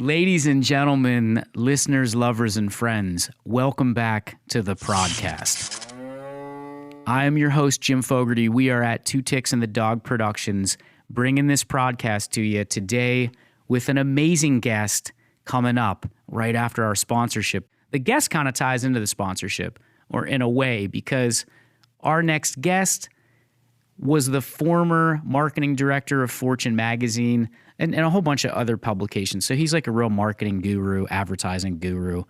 Ladies and gentlemen, listeners, lovers, and friends, welcome back to the Prodcast. I am your host, Jim Fogarty. We are at Two Ticks and the Dog Productions, bringing this Prodcast to you today with an amazing guest coming up right after our sponsorship. The guest kind of ties into the sponsorship, or in a way, because our next guest was the former marketing director of Fortune magazine and a whole bunch of other publications. So he's like a real marketing guru, advertising guru.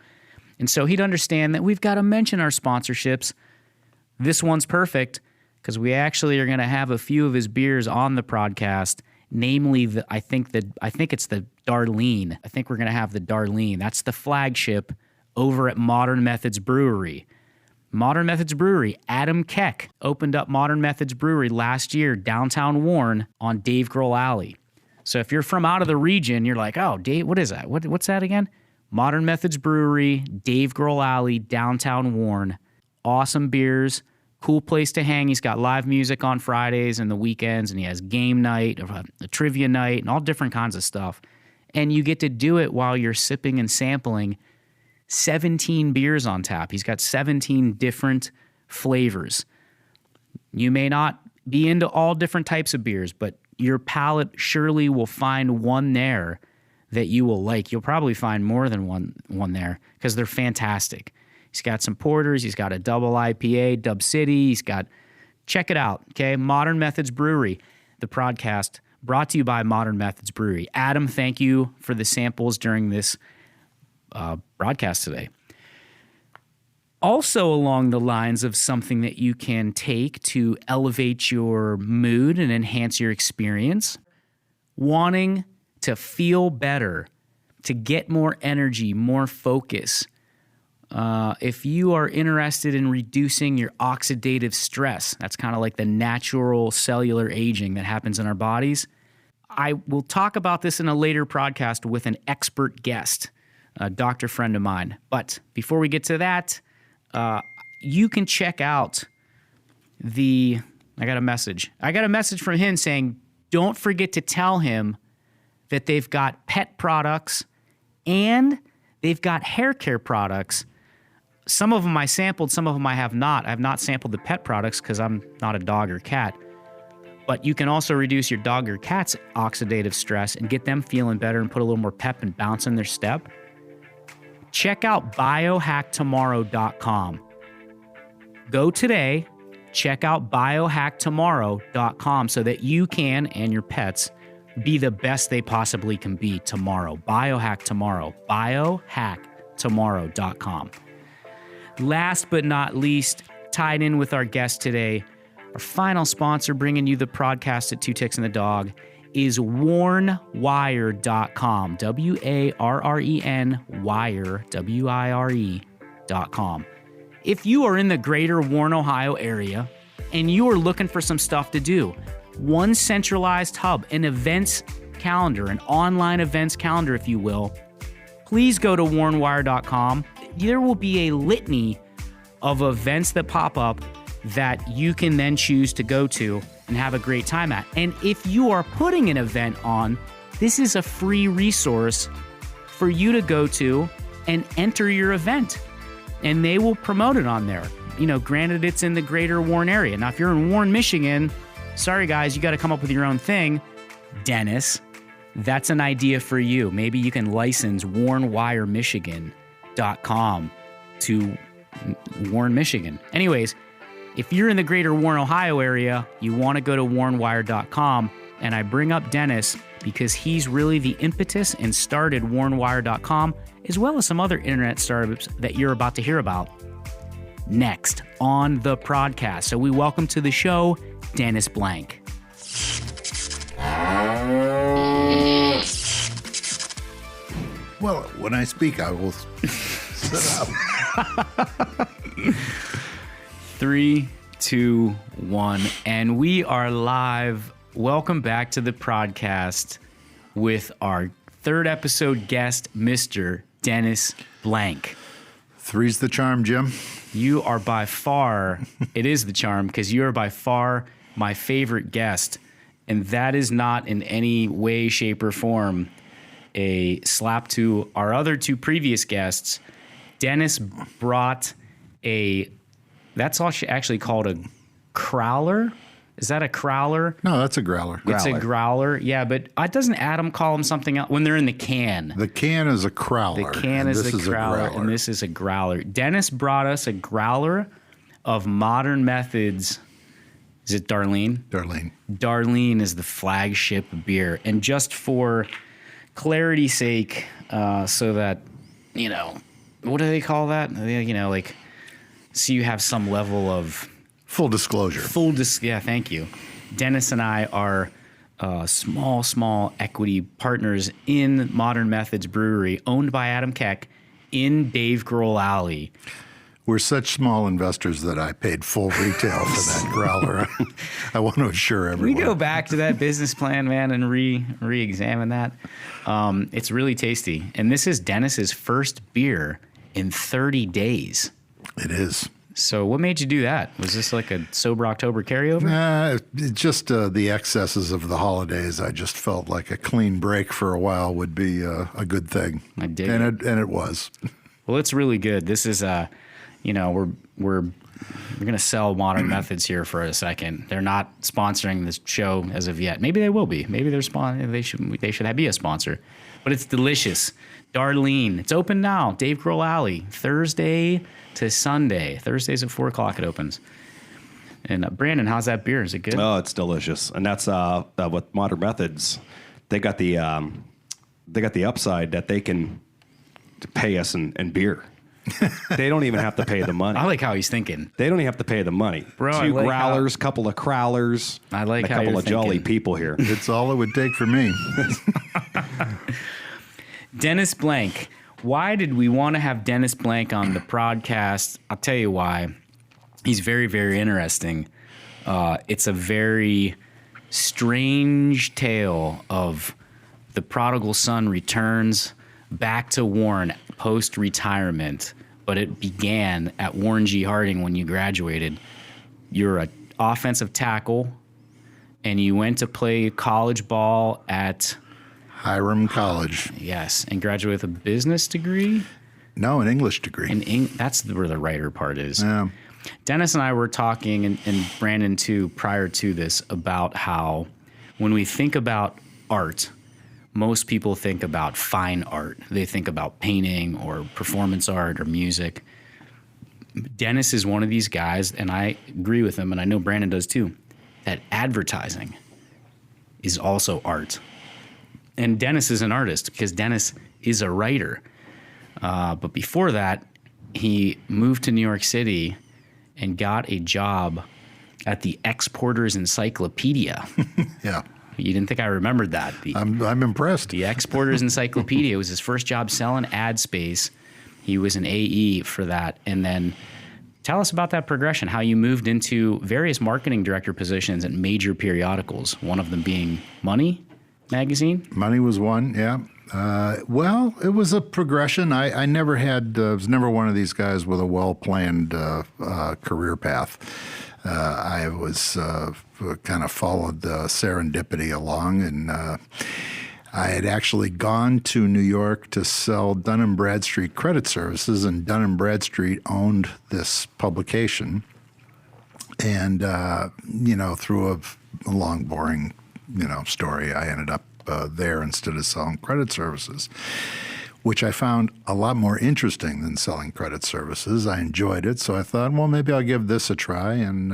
And so he'd understand that we've got to mention our sponsorships. This one's perfect because we actually are going to have a few of his beers on the Prodcast, namely I think it's the Darlene. I think we're going to have the Darlene. That's the flagship over at Modern Methods Brewery. Modern Methods Brewery, Adam Keck opened up Modern Methods Brewery last year, downtown Warren on Dave Grohl Alley. So if you're from out of the region, you're like, oh, Dave, what is that? What's that again? Modern Methods Brewery, Dave Grohl Alley, downtown Warren. Awesome beers, cool place to hang. He's got live music on Fridays and the weekends, and he has game night, a trivia night, and all different kinds of stuff. And you get to do it while you're sipping and sampling 17 beers on tap. He's got 17 different flavors. You may not be into all different types of beers, but your palate surely will find one there that you will like. You'll probably find more than one there because they're fantastic. He's got some porters. He's got a double IPA, Dub City. Check it out, okay? Modern Methods Brewery, the Prodcast, brought to you by Modern Methods Brewery. Adam, thank you for the samples during this broadcast today. Also along the lines of something that you can take to elevate your mood and enhance your experience, wanting to feel better, to get more energy, more focus. If you are interested in reducing your oxidative stress, that's kind of like the natural cellular aging that happens in our bodies. I will talk about this in a later podcast with an expert guest, a doctor friend of mine. But before we get to that, you can check out I got a message from him saying, don't forget to tell him that they've got pet products and they've got hair care products. Some of them I sampled, some of them I have not. I have not sampled the pet products because I'm not a dog or cat. But you can also reduce your dog or cat's oxidative stress and get them feeling better and put a little more pep and bounce in their step. Check out biohacktomorrow.com. Go today, check out biohacktomorrow.com so that you can, and your pets, be the best they possibly can be tomorrow. Biohack tomorrow. Biohacktomorrow.com. Last but not least, tied in with our guest today, our final sponsor bringing you the Prodcast at Two Ticks and the Dog is warrenwire.com. WARREN wire, WIRE.com. If you are in the greater Warren, Ohio area and you are looking for some stuff to do, one centralized hub, an events calendar, an online events calendar, if you will, please go to warrenwire.com. There will be a litany of events that pop up that you can then choose to go to and have a great time at. And if you are putting an event on, this is a free resource for you to go to and enter your event. And they will promote it on there. You know, granted, it's in the greater Warren area. Now, if you're in Warren, Michigan, sorry guys, you got to come up with your own thing. Dennis, that's an idea for you. Maybe you can license warrenwiremichigan.com to Warren, Michigan. Anyways, if you're in the greater Warren, Ohio area, you want to go to warrenwire.com, and I bring up Dennis because he's really the impetus and started warrenwire.com, as well as some other internet startups that you're about to hear about next on the Prodcast. So we welcome to the show, Dennis Blank. Well, when I speak, I will sit up. 3, 2, 1, and we are live. Welcome back to the Prodcast with our third episode guest, Mr. Dennis Blank. Three's the charm, Jim. You are by far, it is the charm, because you are by far my favorite guest, and that is not in any way, shape, or form a slap to our other two previous guests. Dennis brought that's actually called a crowler. Is that a crowler? No, that's a growler. It's a growler, yeah, but doesn't Adam call them something else when they're in the can? The can is a crowler. The can is the crowler, and this is a growler. Dennis brought us a growler of Modern Methods. Is it Darlene? Darlene. Darlene is the flagship beer. And just for clarity's sake, so that, what do they call that? So you have some level of... Full disclosure. Yeah, thank you. Dennis and I are small equity partners in Modern Methods Brewery, owned by Adam Keck, in Dave Grohl Alley. We're such small investors that I paid full retail for that growler. I want to assure everyone. We go back to that business plan, man, and re-examine that. It's really tasty. And this is Dennis's first beer in 30 days. It is. So what made you do that? Was this like a sober October carryover? Nah, just the excesses of the holidays. I just felt like a clean break for a while would be a good thing. I dig it. And it was. Well, it's really good. This is we're going to sell Modern Methods here for a second. They're not sponsoring this show as of yet. Maybe they will be. Maybe they should be a sponsor. But it's delicious. Darlene. It's open now. Dave Grohl Alley. Thursday to Sunday. Thursdays at 4 o'clock it opens. And Brandon, how's that beer? Is it good? Oh, it's delicious. And that's with Modern Methods. They got the upside that they can pay us in beer. They don't even have to pay the money. I like how he's thinking. They don't even have to pay the money. Bro, Two growlers, couple of crowlers. I like a how couple you're of jolly thinking. people here. It's all it would take for me. Dennis Blank. Why did we want to have Dennis Blank on the podcast? I'll tell you why. He's very, very interesting. It's a very strange tale of the prodigal son returns back to Warren post-retirement, but it began at Warren G. Harding when you graduated. You're an offensive tackle, and you went to play college ball at... Hiram College. Yes, and graduated with a business degree? No, an English degree. That's where the writer part is. Yeah. Dennis and I were talking, and Brandon too, prior to this, about how when we think about art, most people think about fine art. They think about painting or performance art or music. Dennis is one of these guys, and I agree with him, and I know Brandon does too, that advertising is also art. And Dennis is an artist because Dennis is a writer. But before that, he moved to New York City and got a job at the Exporters Encyclopedia. Yeah. You didn't think I remembered that. I'm impressed. The Exporters Encyclopedia was his first job selling ad space. He was an AE for that. And then tell us about that progression, how you moved into various marketing director positions at major periodicals, one of them being Money magazine. Money was one, yeah. Well, it was a progression. I never was never one of these guys with a well-planned career path. I was kind of followed serendipity along, and I had actually gone to New York to sell Dun & Bradstreet credit services, and Dun & Bradstreet owned this publication. And, through a long, boring story, I ended up there instead of selling credit services, which I found a lot more interesting than selling credit services. I enjoyed it, so I thought, well, maybe I'll give this a try. And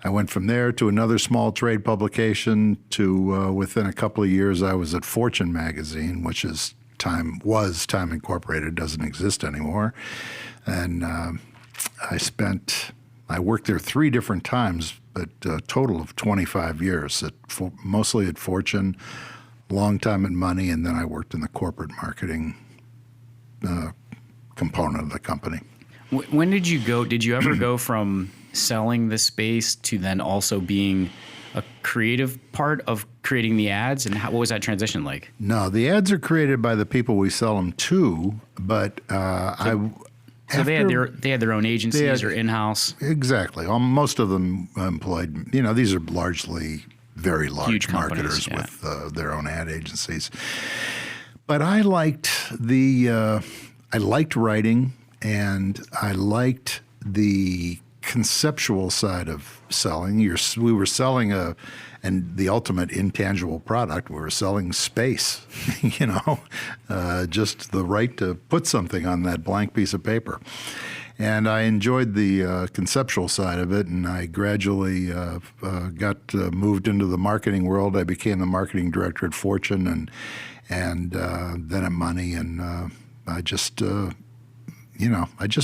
I went from there to another small trade publication to within a couple of years, I was at Fortune magazine, which is Time Incorporated, doesn't exist anymore. And I worked there 3 different times, but a total of 25 years, mostly at Fortune, long time at Money, and then I worked in the corporate marketing component of the company. When did you go? Did you ever go from selling the space to then also being a creative part of creating the ads? And what was that transition like? No, the ads are created by the people we sell them to, but So they had their own agencies or in-house? Exactly. Most of them employed, these are largely very large Huge companies, marketers with their own ad agencies. But I liked I liked writing, and I liked the conceptual side of selling. We were selling and the ultimate intangible product. We were selling space, just the right to put something on that blank piece of paper. And I enjoyed the conceptual side of it, and I gradually got moved into the marketing world. I became the marketing director at Fortune, and then at Money, and I just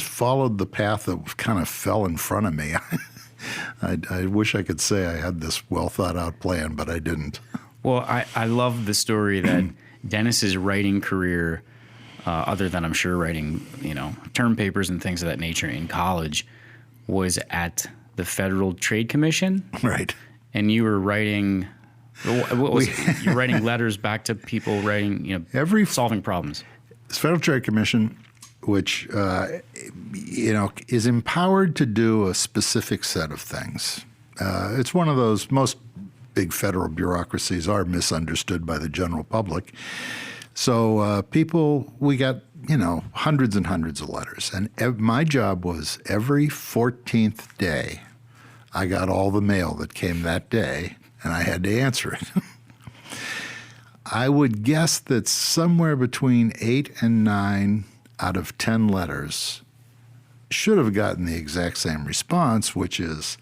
followed the path that kind of fell in front of me. I wish I could say I had this well thought out plan, but I didn't. Well, I love the story that Dennis's writing career, other than I'm sure writing, term papers and things of that nature in college, was at the Federal Trade Commission. Right. And you were writing, you're writing letters back to people, writing, solving problems. The Federal Trade Commission, which is empowered to do a specific set of things. It's one of those, most big federal bureaucracies are misunderstood by the general public. So we got, hundreds and hundreds of letters. And my job was every 14th day, I got all the mail that came that day, and I had to answer it. I would guess that somewhere between 8 and 9 out of 10 letters should have gotten the exact same response, which is,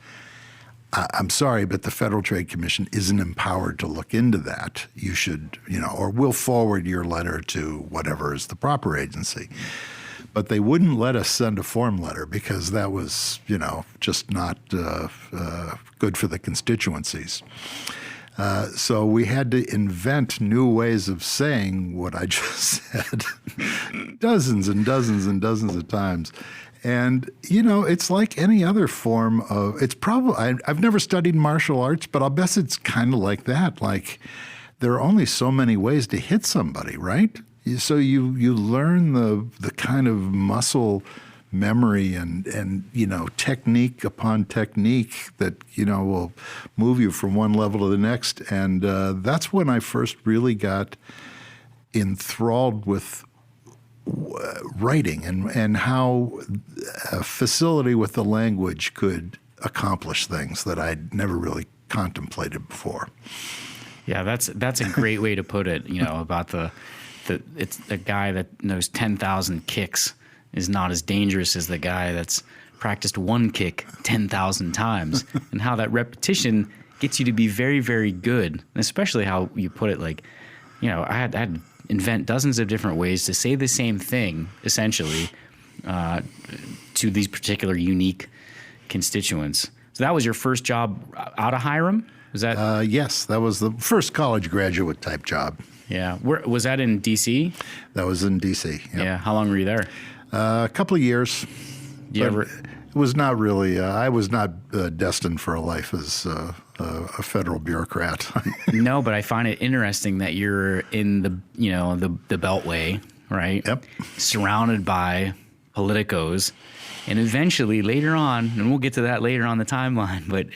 I'm sorry, but the Federal Trade Commission isn't empowered to look into that. You should, or we'll forward your letter to whatever is the proper agency. But they wouldn't let us send a form letter because that was, just not good for the constituencies. So we had to invent new ways of saying what I just said dozens and dozens and dozens of times. And, it's like any other form of, it's probably, I've never studied martial arts, but I'll bet it's kind of like that. Like, there are only so many ways to hit somebody, right? So you learn the kind of muscle memory and technique upon technique that, will move you from one level to the next. And that's when I first really got enthralled with writing and how a facility with the language could accomplish things that I'd never really contemplated before. Yeah, that's a great way to put it, about it's the guy that knows 10,000 kicks is not as dangerous as the guy that's practiced one kick 10,000 times, and how that repetition gets you to be very, very good. And especially how you put it, like, I had to invent dozens of different ways to say the same thing, essentially, to these particular unique constituents. So that was your first job out of Hiram? Was that? Yes, that was the first college graduate type job. Yeah. Was that in D.C.? That was in D.C. Yep. Yeah. How long were you there? A couple of years. It was not really. I was not destined for a life as a federal bureaucrat. No, but I find it interesting that you're in the Beltway, right? Yep. Surrounded by politicos, and eventually later on, and we'll get to that later on the timeline, but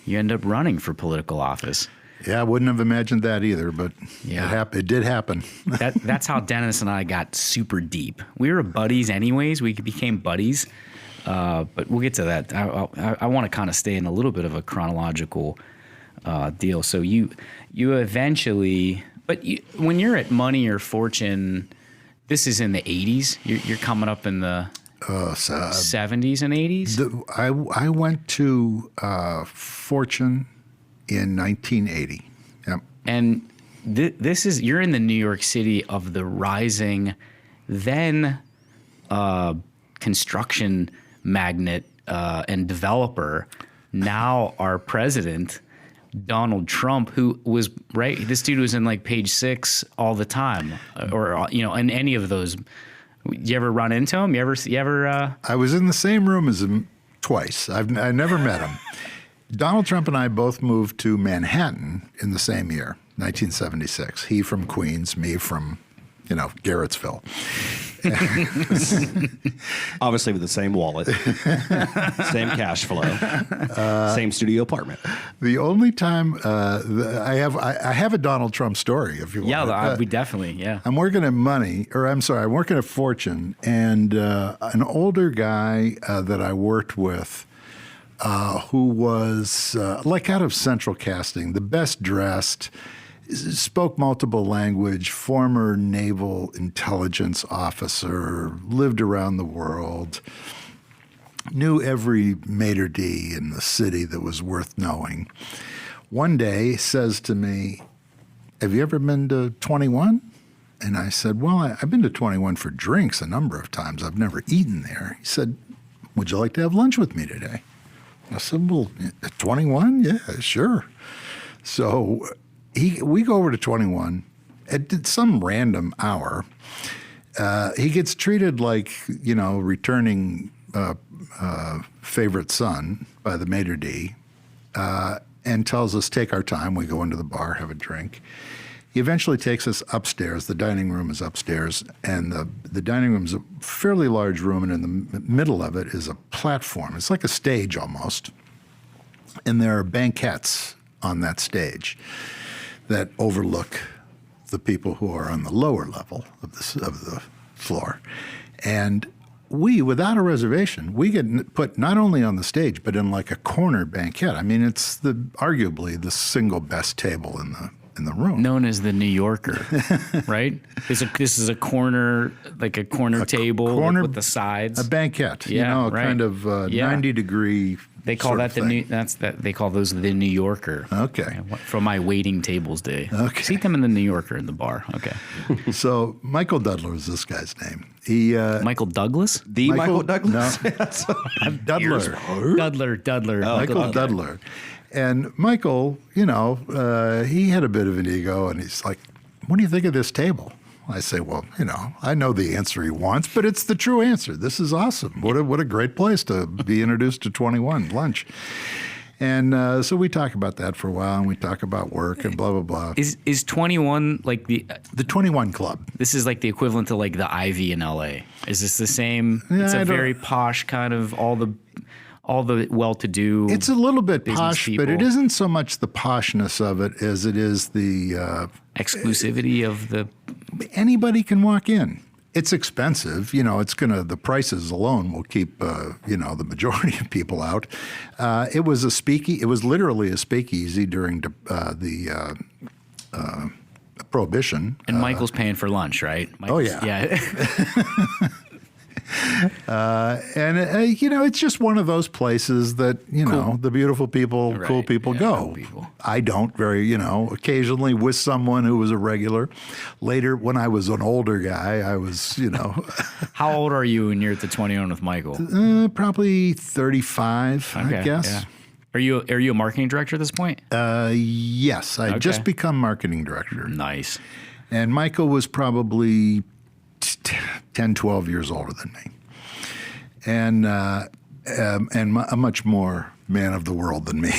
you end up running for political office. Yeah, I wouldn't have imagined that either, but yeah. It did happen. That's how Dennis and I got super deep. We were buddies anyways. We became buddies, but we'll get to that. I want to kind of stay in a little bit of a chronological deal. So you eventually, when you're at Money or Fortune, this is in the 80s. You're coming up in the 70s and 80s? I went to Fortune in 1980. Yep. And this is, you're in the New York City of the rising, then construction magnate and developer, now our president, Donald Trump, who was, right, this dude was in like Page Six all the time, or, in any of those. You ever run into him? You ever? I was in the same room as him twice. I never met him. Donald Trump and I both moved to Manhattan in the same year, 1976. He from Queens, me from, Garrettsville. Obviously with the same wallet, same cash flow, same studio apartment. The only time I have a Donald Trump story, if you want. Yeah, we definitely, yeah. I'm working at I'm working at Fortune, and an older guy that I worked with who was like out of Central Casting, the best dressed, spoke multiple language, former naval intelligence officer, lived around the world, knew every maitre d' in the city that was worth knowing. One day says to me, "Have you ever been to 21? And I said, "Well, I've been to 21 for drinks a number of times. I've never eaten there." He said, "Would you like to have lunch with me today?" I said, "Well, at 21? Yeah, sure." So we go over to 21 at some random hour. He gets treated like, returning favorite son by the maitre d', and tells us, take our time. We go into the bar, have a drink. He eventually takes us upstairs. The dining room is upstairs, and the dining room is a fairly large room, and in the middle of it is a platform. It's like a stage almost, and there are banquettes on that stage that overlook the people who are on the lower level of the floor. And we, without a reservation, we get put not only on the stage, but in like a corner banquette. I mean, it's arguably the single best table in the room. Known as the New Yorker, right? This is a corner, like a corner table with the sides. A banquette, right. kind of 90-degree. They call that they call those the New Yorker. Okay. From my waiting tables day. Okay. See them in the New Yorker in the bar. Okay. So Michael Dudler is this guy's name. Michael Douglas? Michael Douglas? No. Dudler. Dudler. Oh, Michael Dudler. And Michael, he had a bit of an ego, and he's like, "What do you think of this table?" I say, "Well, I know the answer he wants, but it's the true answer. This is awesome. What a great place to be introduced to 21 lunch." And so we talk about that for a while, and we talk about work and blah, blah, blah. Is 21 like the 21 Club? This is like the equivalent to like the Ivy in L.A. Is this the same? Yeah, it's a very posh kind of all the well-to-do. It's a little bit posh, people. but it isn't so much the poshness of it as it is the exclusivity of the. Anybody can walk in. It's expensive, the prices alone will keep, the majority of people out. It was literally a speakeasy during the Prohibition. And Michael's paying for lunch, right? Yeah. Yeah. It's just one of those places that, Cool. the beautiful people, Right. cool people go. Cool people. I don't occasionally with someone who was a regular. Later, when I was an older guy, I was, How old are you when you're at the 21 with Michael? probably 35, I guess. Yeah. Are you a marketing director at this point? Yes, I just become marketing director. Nice. And Michael was probably 10, 12 years older than me. And a much more man of the world than me.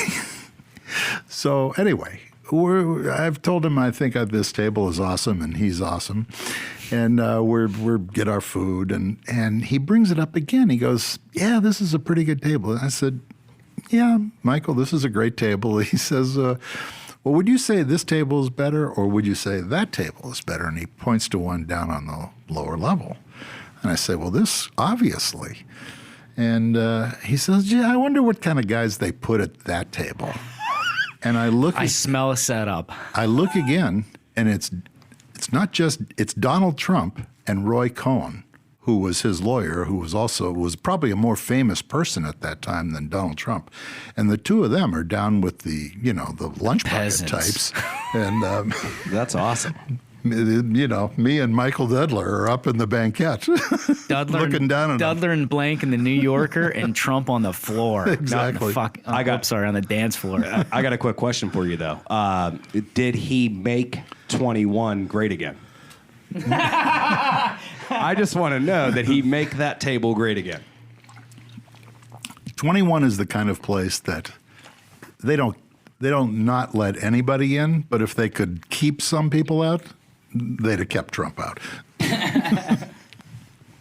So anyway, I've told him I think this table is awesome, and he's awesome. And we get our food, and he brings it up again. He goes, "Yeah, this is a pretty good table." And I said, "Yeah, Michael, this is a great table." He says, "Well, would you say this table is better, or would you say that table is better?" And he points to one down on the lower level. And I say, "Well, this, obviously." And he says, "Yeah, I wonder what kind of guys they put at that table." And I smell a setup. I look again, and it's Donald Trump and Roy Cohn, who was his lawyer, who was probably a more famous person at that time than Donald Trump. And the two of them are down with the lunch bucket types. And That's awesome. Me and Michael Dudler are up in the banquette, looking down at Dudler and Blank in the New Yorker, and Trump on the floor. Exactly. On the dance floor. I got a quick question for you, though. Did he make 21 great again? I just want to know that he make that table great again. 21 is the kind of place that they don't not let anybody in, but if they could keep some people out, they'd have kept Trump out.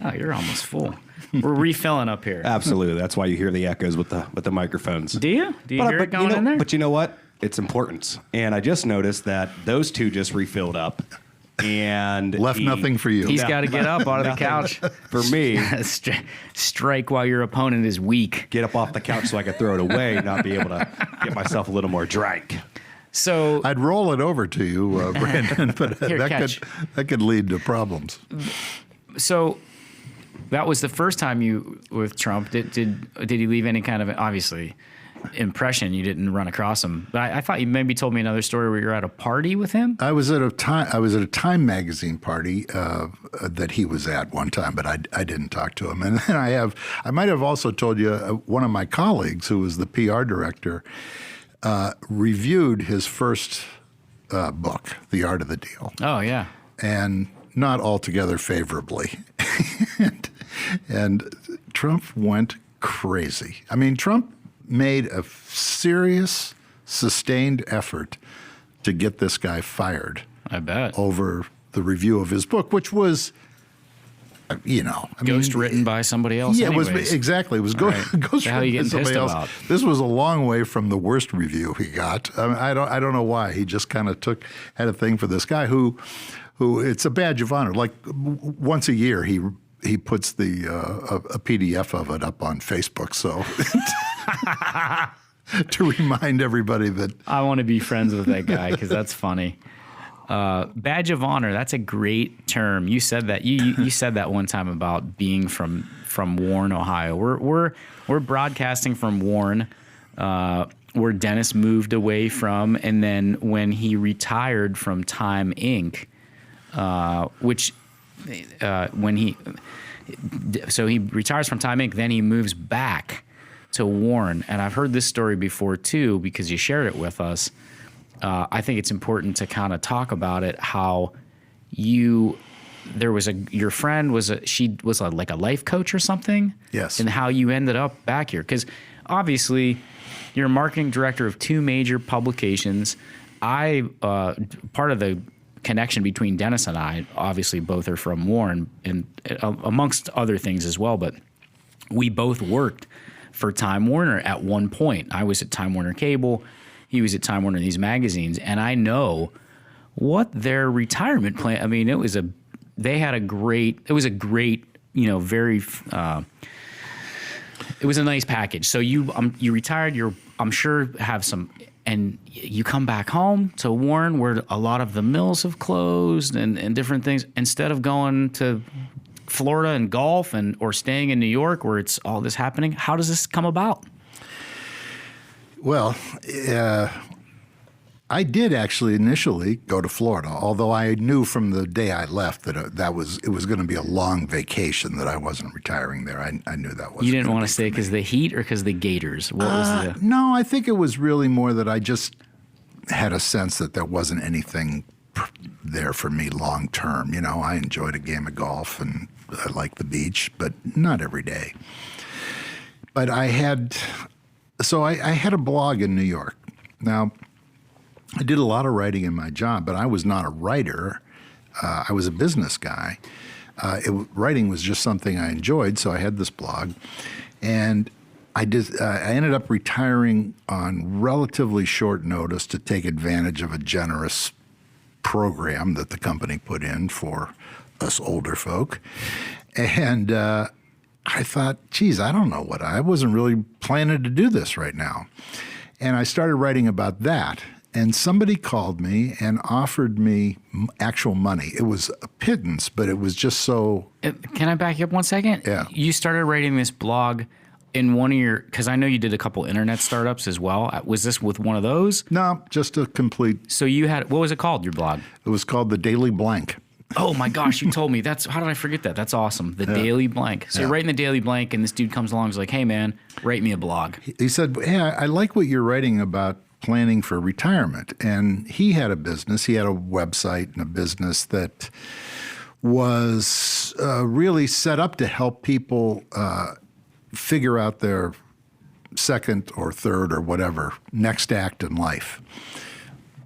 Oh, you're almost full. We're refilling up here. Absolutely. That's why you hear the echoes with the microphones. Do you? Do you hear it going in there? But you know what? It's important. And I just noticed that those two just refilled up. And Left nothing for you. He's got to get up out of the couch. For me. Strike while your opponent is weak. Get up off the couch so I could throw it away, not be able to get myself a little more drink. So I'd roll it over to you, Brandon, but Here, that could lead to problems. So that was the first time you with Trump. Did he leave any kind of, obviously, impression? You didn't run across him, but I thought you maybe told me another story where you were at a party with him. I was at a Time magazine party that he was at one time, but I didn't talk to him. And then I might have also told you one of my colleagues who was the PR director reviewed his first book, The Art of the Deal. Oh yeah, and not altogether favorably. and Trump went crazy. I mean, Trump made a serious, sustained effort to get this guy fired. I bet. Over the review of his book, which was, written by somebody else. Yeah, anyways. it was exactly. It was ghost How are you written by getting somebody pissed else. about? This was a long way from the worst review he got. I don't know why. He just kind of had a thing for this guy who it's a badge of honor. Like once a year, he puts a PDF of it up on Facebook. So to remind everybody that I want to be friends with that guy because that's funny. Badge of honor. That's a great term. You said that. You said that one time about being from Warren, Ohio. We're broadcasting from Warren, where Dennis moved away from, and then when he retired from Time Inc., so he retires from Time Inc., then he moves back to Warren. And I've heard this story before too because you shared it with us. I think it's important to kind of talk about it. How your friend was like a life coach or something. Yes. And how you ended up back here because obviously you're a marketing director of two major publications. Part of the connection between Dennis and I, obviously both are from Warren and amongst other things as well, but we both worked for Time Warner at one point. I was at Time Warner Cable. He was at Time Warner, these magazines, and I know what their retirement plan. I mean, it was a great, very. It was a nice package. So you retired. I'm sure have some, and you come back home to Warren, where a lot of the mills have closed and different things. Instead of going to Florida and golf or staying in New York, where it's all this happening, how does this come about? Well, I did actually initially go to Florida, although I knew from the day I left that it was going to be a long vacation, that I wasn't retiring there. I knew that wasn't. You didn't want to stay because of the heat or because of the Gators? What was the? No, I think it was really more that I just had a sense that there wasn't anything there for me long term. I enjoyed a game of golf and I liked the beach, but not every day. But I had a blog in New York. Now, I did a lot of writing in my job, but I was not a writer. I was a business guy. Writing was just something I enjoyed, so I had this blog. And I ended up retiring on relatively short notice to take advantage of a generous program that the company put in for us older folk. And I thought, geez, I don't know I wasn't really planning to do this right now. And I started writing about that. And somebody called me and offered me actual money. It was a pittance, but it was just so. Can I back you up 1 second? Yeah. You started writing this blog in one of because I know you did a couple internet startups as well. Was this with one of those? No, just a complete. So you had, what was it called, your blog? It was called The Daily Blank. Oh my gosh, you told me. How did I forget that? That's awesome. The Daily Blank. So you're writing the Daily Blank, and this dude comes along and is like, hey man, write me a blog. He said, hey, I like what you're writing about planning for retirement. And he had a business. He had a website and a business that was really set up to help people figure out their second or third or whatever next act in life.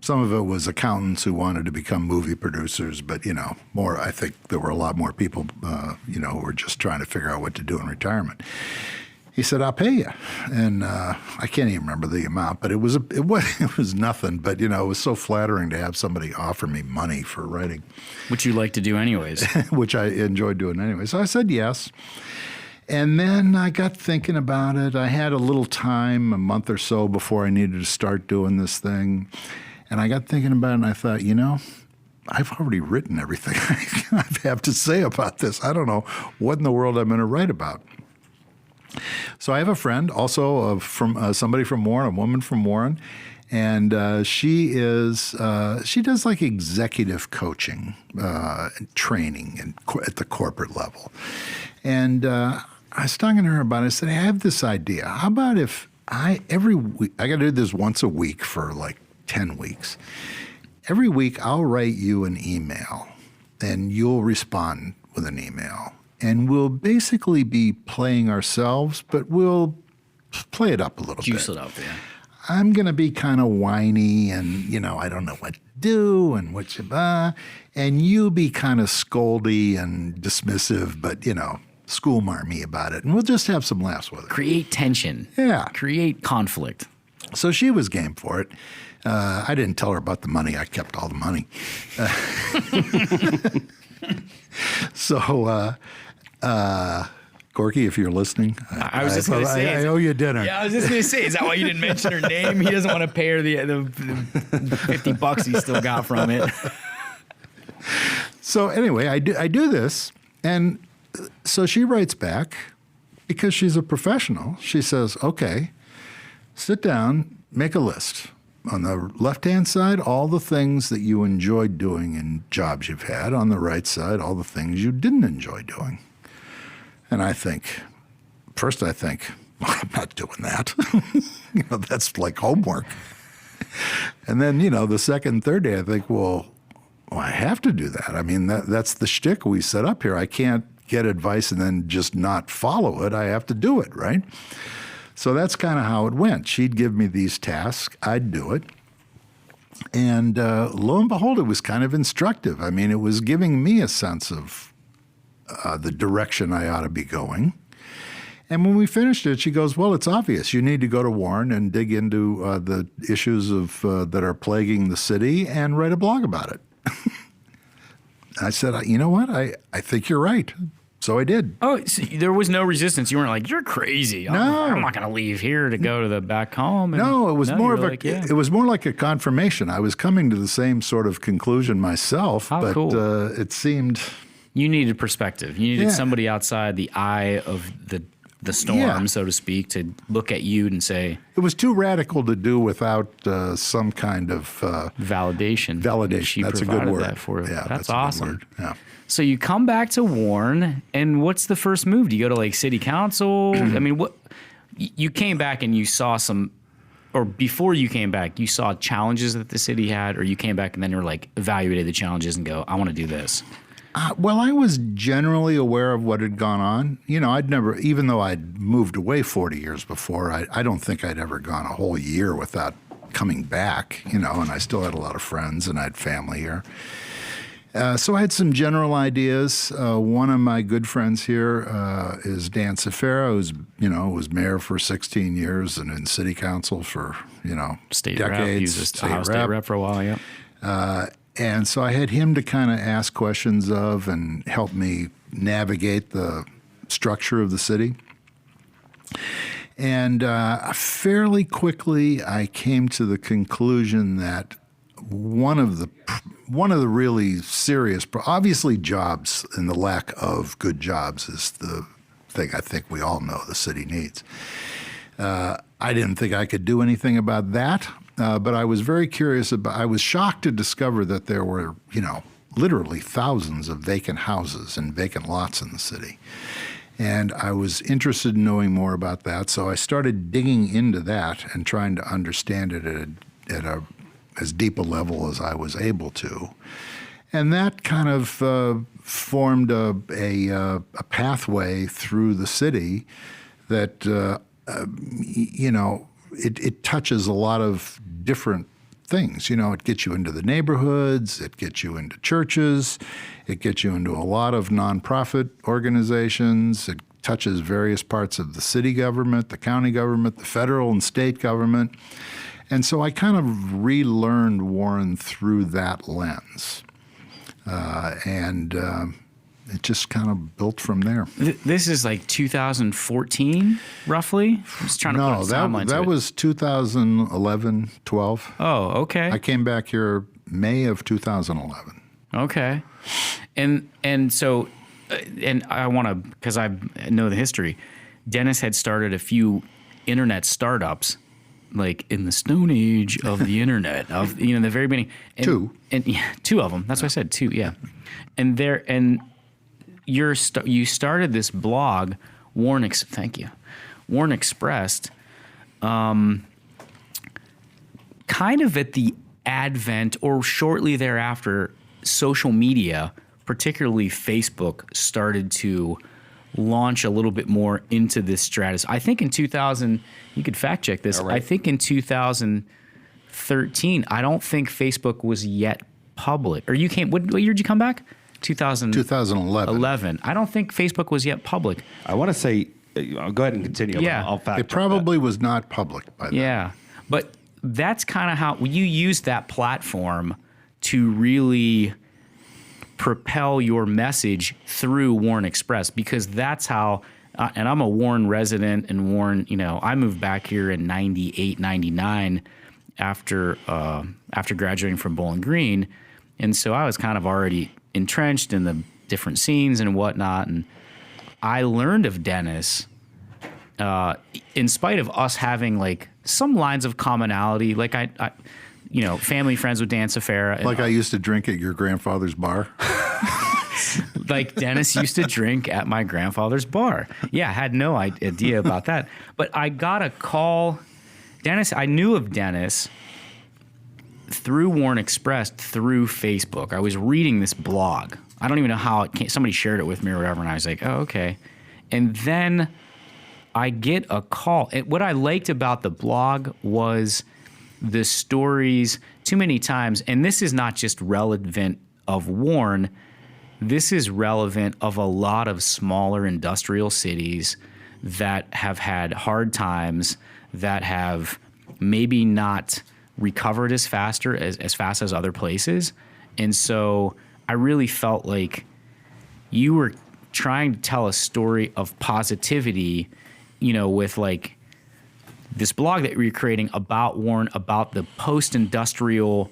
Some of it was accountants who wanted to become movie producers, but, more, I think there were a lot more people, who were just trying to figure out what to do in retirement. He said, I'll pay you. And I can't even remember the amount, but it was nothing. But, it was so flattering to have somebody offer me money for writing. Which you like to do anyways. Which I enjoyed doing anyway. So I said yes. And then I got thinking about it. I had a little time, a month or so, before I needed to start doing this thing. And I got thinking about it, and I thought, I've already written everything I have to say about this. I don't know what in the world I'm going to write about. So I have a friend, also from somebody from Warren, a woman from Warren, and she does like executive coaching, training at the corporate level. And I was talking to her about it. I said, I have this idea. How about if every week, I got to do this once a week for like 10 weeks. Every week I'll write you an email and you'll respond with an email. And we'll basically be playing ourselves, but we'll play it up a little bit. Juice it up, yeah. I'm going to be kind of whiny and, I don't know what to do and what you and you be kind of scoldy and dismissive, but, schoolmarm me about it. And we'll just have some laughs with it. Create tension. Yeah. Create conflict. So she was game for it. I didn't tell her about the money. I kept all the money. So, Corky, if you're listening, I was just going to say, I owe you dinner. Yeah, I was just going to say, is that why you didn't mention her name? He doesn't want to pay her the $50 he still got from it. So anyway, I do this, and so she writes back because she's a professional. She says, "Okay, sit down, make a list." On the left-hand side, all the things that you enjoyed doing in jobs you've had. On the right side, all the things you didn't enjoy doing. And first I think, well, I'm not doing that. That's like homework. And then, the second, third day, I think, well, I have to do that. I mean, that's the shtick we set up here. I can't get advice and then just not follow it. I have to do it, right? So that's kind of how it went. She'd give me these tasks. I'd do it. And lo and behold, it was kind of instructive. I mean, it was giving me a sense of the direction I ought to be going. And when we finished it, she goes, well, it's obvious. You need to go to Warren and dig into the issues that are plaguing the city and write a blog about it. I said, you know what? I think you're right. So I did. Oh, so there was no resistance. You weren't like, you're crazy. No. I'm not going to leave here to go to the back home. No, it was more it was more like a confirmation. I was coming to the same sort of conclusion myself, but cool. It seemed you needed perspective. You needed somebody outside the eye of the storm, so to speak, to look at you and say it was too radical to do without some kind of validation. Validation. That's a good word. That for you. Yeah, that's a awesome. good word. Yeah. So you come back to Warren, and what's the first move? Do you go to like city council? I mean, what you came back and you saw some, or before you came back, you saw challenges that the city had, or you came back and then you were like evaluated the challenges and go, I want to do this. Well, I was generally aware of what had gone on. I'd never, even though I'd moved away 40 years before, I don't think I'd ever gone a whole year without coming back, and I still had a lot of friends and I had family here. So I had some general ideas. One of my good friends here is Dan Cifera, who's, was mayor for 16 years and in city council for, state decades. Rep. He was a state rep for a while, yeah. And so I had him to kind of ask questions of and help me navigate the structure of the city. And fairly quickly, I came to the conclusion that one of the really serious, obviously jobs and the lack of good jobs is the thing I think we all know the city needs. I didn't think I could do anything about that, but I was very curious I was shocked to discover that there were, literally thousands of vacant houses and vacant lots in the city. And I was interested in knowing more about that, so I started digging into that and trying to understand it at as deep a level as I was able to. And that kind of formed a pathway through the city that, it touches a lot of different things. It gets you into the neighborhoods, it gets you into churches, it gets you into a lot of nonprofit organizations. It touches various parts of the city government, the county government, the federal and state government. And so I kind of relearned Warren through that lens. It just kind of built from there. This is like 2014, roughly? I'm just trying to put a timeline to it. That was 2011, 12. Oh, okay. I came back here May of 2011. Okay. And so, and I want to, because I know the history, Dennis had started a few internet startups, like in the Stone Age of the internet, of the very beginning. Two. And yeah, two of them. That's what I said, two, yeah. And you started this blog, thank you, Warren Expressed, kind of at the advent or shortly thereafter, social media, particularly Facebook, started to launch a little bit more into this stratus. I think in 2000, you could fact check this. Right. I think in 2013, I don't think Facebook was yet public. Or you came, what year did you come back? 2011. I don't think Facebook was yet public. I want to say, go ahead and continue. Yeah. I'll fact It probably was not public by then. Yeah. But that's kind of how you use that platform to really propel your message through Warren Express, because that's how, and I'm a Warren resident, and Warren, I moved back here in 98, 99 after graduating from Bowling Green. And so I was kind of already entrenched in the different scenes and whatnot. And I learned of Dennis in spite of us having like some lines of commonality. Like I family friends with Dan Safara. Like I used to drink at your grandfather's bar. Like Dennis used to drink at my grandfather's bar. Yeah, I had no idea about that. But I got a call. I knew of Dennis through Warren Express, through Facebook. I was reading this blog. I don't even know how it came. Somebody shared it with me or whatever, and I was like, oh, okay. And then I get a call. What I liked about the blog was the stories too many times, and this is not just relevant of Warren, this is relevant of a lot of smaller industrial cities that have had hard times, that have maybe not recovered as fast as other places. And so I really felt like you were trying to tell a story of positivity, with like this blog that you're creating about Warren, about the post-industrial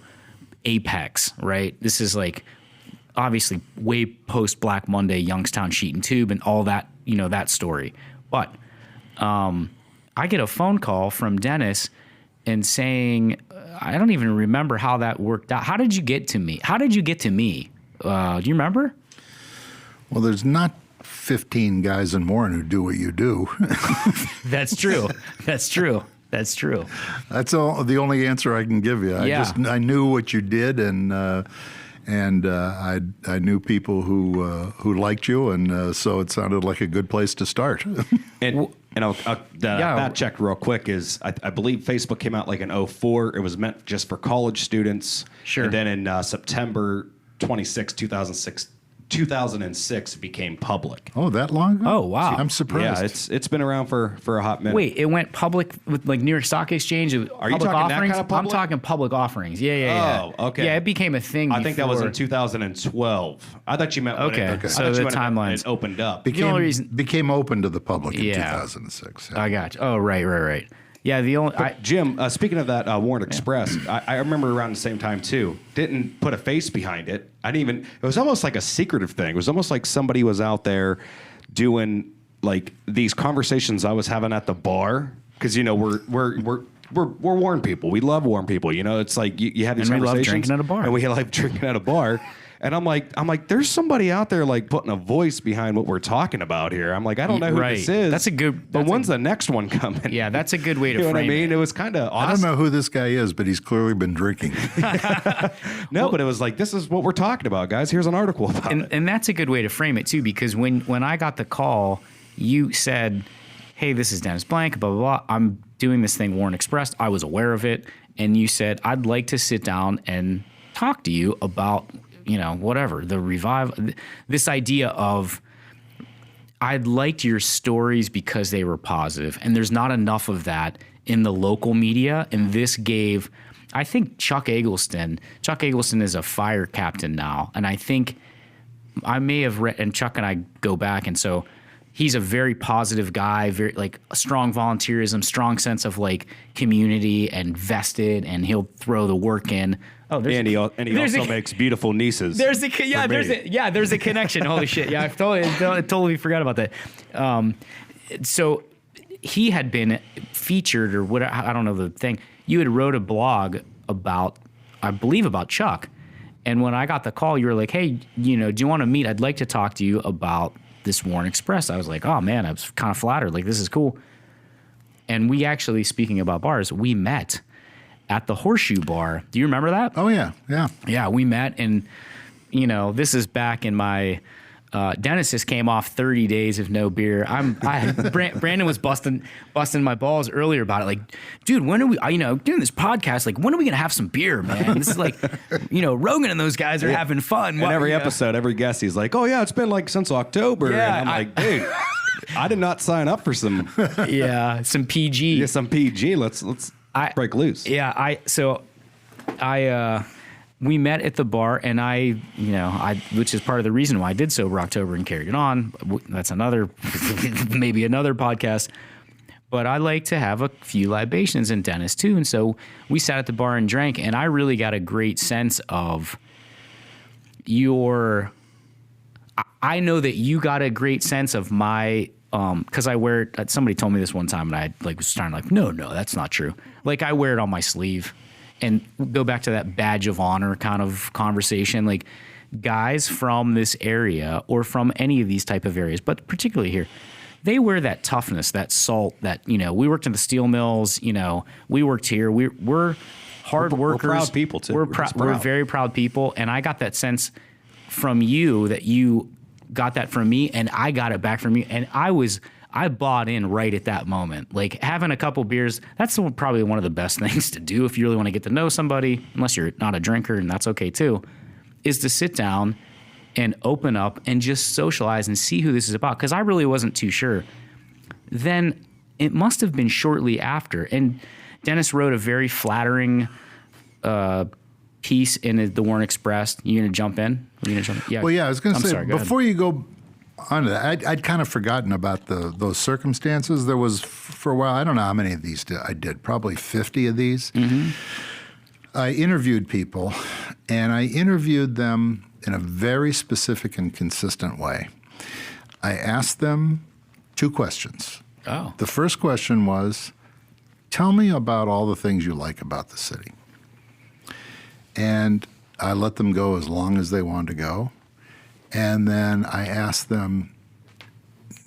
apex, right? This is like obviously way post Black Monday, Youngstown Sheet and Tube and all that, that story. But I get a phone call from Dennis and saying, I don't even remember how that worked out. How did you get to me? Do you remember? Well, there's not 15 guys in Warren who do what you do. That's true. That's true. That's true. That's the only answer I can give you. I knew what you did, and I knew people who liked you, and so it sounded like a good place to start. And that checked real quick is I believe Facebook came out like in 2004. It was meant just for college students. Sure. And then in September 26, 2006, it became public. Oh, that long ago? Oh, wow. I'm surprised. Yeah, it's been around for a hot minute. Wait, it went public with like New York Stock Exchange? Are you talking offerings? that kind of public? I'm talking public offerings. Yeah. Oh, okay. Yeah, it became a thing. I think that was in 2012. I thought you meant when So the timeline it opened up. Became open to the public in 2006. Yeah. I got you. Oh, right. Yeah, Jim, speaking of that Warren Express, I remember around the same time too. Didn't put a face behind it. It was almost like a secretive thing. It was almost like somebody was out there doing these conversations I was having at the bar, because we're Warren people. We love Warren people. It's like you have these and we conversations, love drinking at a bar, and we like drinking at a bar. And I'm like, there's somebody out there like putting a voice behind what we're talking about here. I'm like, I don't know who this is. That's a good. But when's the next one coming? Yeah, that's a good way to frame frame what I mean? it. It was kind of awesome. I don't know who this guy is, but he's clearly been drinking. But it was like, this is what we're talking about, guys. Here's an article about it. And that's a good way to frame it too, because when I got the call, you said, hey, this is Dennis Blank, blah, blah, blah. I'm doing this thing, Warren Express. I was aware of it. and you said, I'd like to sit down and talk to you about, whatever, the revival, this idea of, I'd liked your stories because they were positive, and there's not enough of that in the local media. And this gave, I think Chuck Eggleston is a fire captain now, and I think I may have read, and Chuck and I go back, and so he's a very positive guy, very like a strong volunteerism, strong sense of like community and vested, and he'll throw the work in. Oh, and he also makes beautiful nieces. There's a connection. Holy shit! Yeah, I totally forgot about that. So he had been featured, or what? I don't know the thing. You had wrote a blog about, I believe, about Chuck, and when I got the call, you were like, "Hey, do you want to meet? I'd like to talk to you about this Warren Express." I was like, "Oh man," I was kind of flattered. Like, this is cool. And we actually, speaking about bars, we met at the Horseshoe Bar. Do you remember that? Oh, yeah. Yeah, we met, and, this is back in my, Dennis just came off 30 days of no beer. Brandon was busting my balls earlier about it. Like, dude, when are we, doing this podcast, like, when are we going to have some beer, man? This is like, Rogan and those guys are having fun. And every episode, every guest, he's like, oh, yeah, it's been like since October. Yeah, and I'm like, dude, I did not sign up for some. Yeah, some PG. Yeah, some PG. Let's break loose. Yeah, we met at the bar, and which is part of the reason why I did Sober October and carried it on. That's maybe another podcast. But I like to have a few libations, and Dennis too. And so we sat at the bar and drank, and I really got a great sense of I know that you got a great sense of my, because I wear it. Somebody told me this one time, and I was starting like, no, that's not true. Like, I wear it on my sleeve, and go back to that badge of honor kind of conversation. Like, guys from this area, or from any of these type of areas, but particularly here, they wear that toughness, that salt, that, we worked in the steel mills, we worked here. We're hard workers. We're proud people too. We're very proud people. And I got that sense from you that you got that from me, and I got it back from you. And I bought in right at that moment. Like, having a couple beers, that's probably one of the best things to do if you really want to get to know somebody, unless you're not a drinker, and that's okay too, is to sit down and open up and just socialize and see who this is about. Because I really wasn't too sure. Then it must have been shortly after. And Dennis wrote a very flattering piece in the Warren Express. You going to jump in? Yeah. Well, yeah, I was going to say, before you go on to that, I'd kind of forgotten about those circumstances. There was, for a while, I don't know how many of these I did, probably 50 of these. Mm-hmm. I interviewed people, and I interviewed them in a very specific and consistent way. I asked them 2 questions. Oh. The first question was, tell me about all the things you like about the city. And I let them go as long as they wanted to go. And then I asked them,